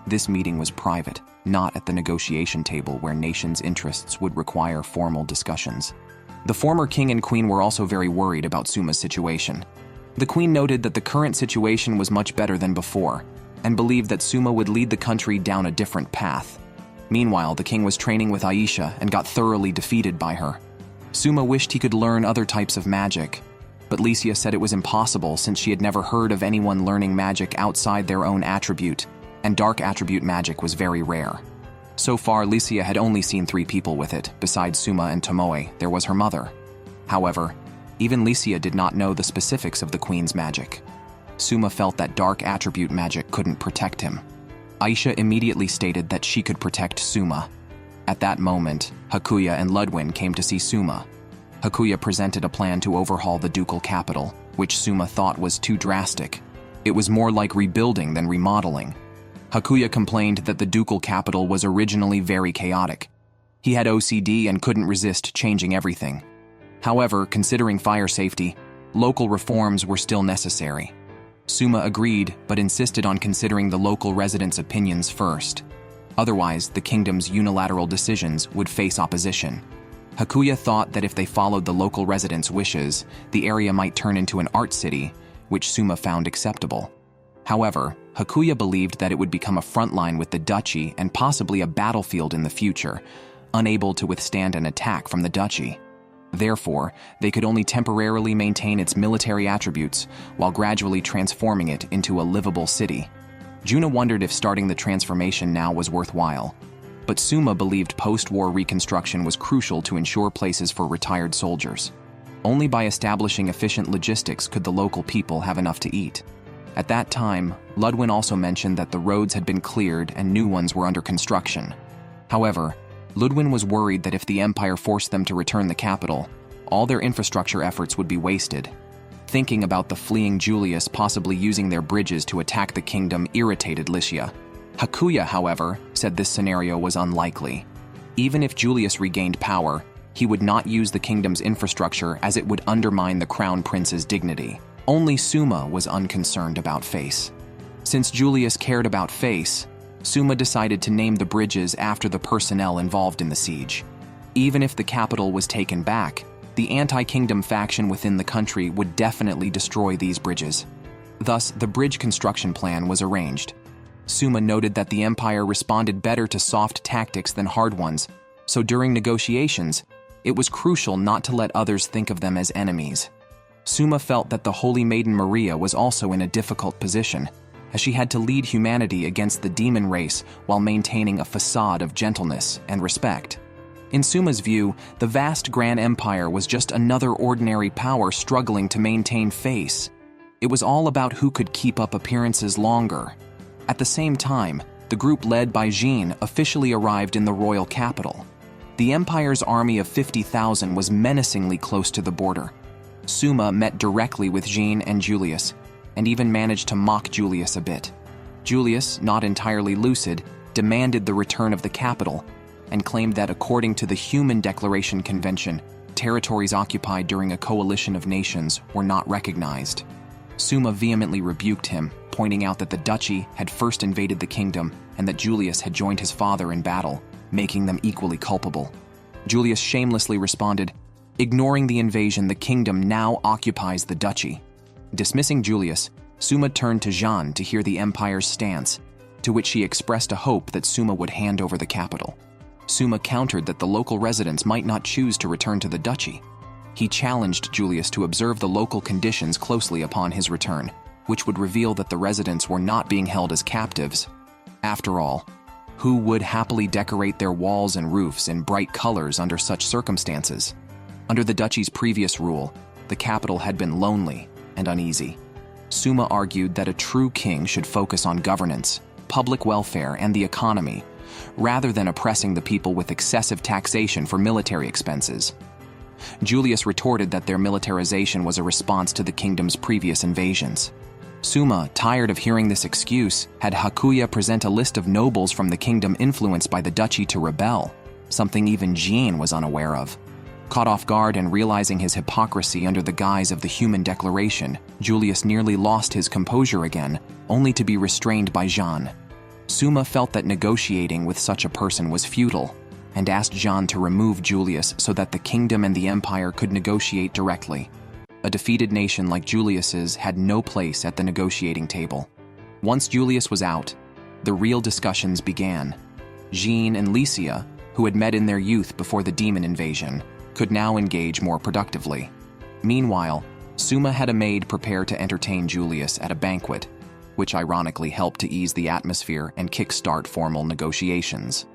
This meeting was private, not at the negotiation table where nations' interests would require formal discussions. The former king and queen were also very worried about Suma's situation. The queen noted that the current situation was much better than before, and believed that Suma would lead the country down a different path. Meanwhile, the king was training with Aisha and got thoroughly defeated by her. Suma wished he could learn other types of magic, but Licia said it was impossible since she had never heard of anyone learning magic outside their own attribute, and dark attribute magic was very rare. So far, Licia had only seen 3 people with it. Besides Suma and Tomoe, there was her mother. However, even Licia did not know the specifics of the queen's magic. Suma felt that dark attribute magic couldn't protect him. Aisha immediately stated that she could protect Suma. At that moment, Hakuya and Ludwin came to see Suma. Hakuya presented a plan to overhaul the ducal capital, which Suma thought was too drastic. It was more like rebuilding than remodeling. Hakuya complained that the ducal capital was originally very chaotic. He had OCD and couldn't resist changing everything. However, considering fire safety, local reforms were still necessary. Suma agreed, but insisted on considering the local residents' opinions first. Otherwise, the kingdom's unilateral decisions would face opposition. Hakuya thought that if they followed the local residents' wishes, the area might turn into an art city, which Suma found acceptable. However, Hakuya believed that it would become a front line with the duchy and possibly a battlefield in the future, unable to withstand an attack from the duchy. Therefore, they could only temporarily maintain its military attributes while gradually transforming it into a livable city. Juna wondered if starting the transformation now was worthwhile, but Suma believed post-war reconstruction was crucial to ensure places for retired soldiers. Only by establishing efficient logistics could the local people have enough to eat. At that time, Ludwin also mentioned that the roads had been cleared and new ones were under construction. However, Ludwin was worried that if the Empire forced them to return the capital, all their infrastructure efforts would be wasted. Thinking about the fleeing Julius possibly using their bridges to attack the kingdom irritated Licia. Hakuya, however, said this scenario was unlikely. Even if Julius regained power, he would not use the kingdom's infrastructure as it would undermine the crown prince's dignity. Only Suma was unconcerned about Face. Since Julius cared about Face, Suma decided to name the bridges after the personnel involved in the siege. Even if the capital was taken back, the anti-kingdom faction within the country would definitely destroy these bridges. Thus, the bridge construction plan was arranged. Suma noted that the Empire responded better to soft tactics than hard ones, so during negotiations, it was crucial not to let others think of them as enemies. Suma felt that the Holy Maiden Maria was also in a difficult position, as she had to lead humanity against the demon race while maintaining a facade of gentleness and respect. In Suma's view, the vast Grand Empire was just another ordinary power struggling to maintain face. It was all about who could keep up appearances longer. At the same time, the group led by Jin officially arrived in the royal capital. The Empire's army of 50,000 was menacingly close to the border. Suma met directly with Jin and Julius, and even managed to mock Julius a bit. Julius, not entirely lucid, demanded the return of the capital, and claimed that according to the Human Declaration Convention, territories occupied during a coalition of nations were not recognized. Suma vehemently rebuked him, pointing out that the duchy had first invaded the kingdom and that Julius had joined his father in battle, making them equally culpable. Julius shamelessly responded, "Ignoring the invasion, the kingdom now occupies the duchy." Dismissing Julius, Suma turned to Jean to hear the Empire's stance, to which she expressed a hope that Suma would hand over the capital. Suma countered that the local residents might not choose to return to the duchy. He challenged Julius to observe the local conditions closely upon his return, which would reveal that the residents were not being held as captives. After all, who would happily decorate their walls and roofs in bright colors under such circumstances? Under the duchy's previous rule, the capital had been lonely and uneasy. Suma argued that a true king should focus on governance, public welfare, and the economy, rather than oppressing the people with excessive taxation for military expenses. Julius retorted that their militarization was a response to the kingdom's previous invasions. Suma, tired of hearing this excuse, had Hakuya present a list of nobles from the kingdom influenced by the duchy to rebel, something even Jin was unaware of. Caught off guard and realizing his hypocrisy under the guise of the Human Declaration, Julius nearly lost his composure again, only to be restrained by Jean. Suma felt that negotiating with such a person was futile, and asked Jean to remove Julius so that the kingdom and the Empire could negotiate directly. A defeated nation like Julius's had no place at the negotiating table. Once Julius was out, the real discussions began. Jean and Licia, who had met in their youth before the demon invasion, could now engage more productively. Meanwhile, Suma had a maid prepare to entertain Julius at a banquet, which ironically helped to ease the atmosphere and kickstart formal negotiations.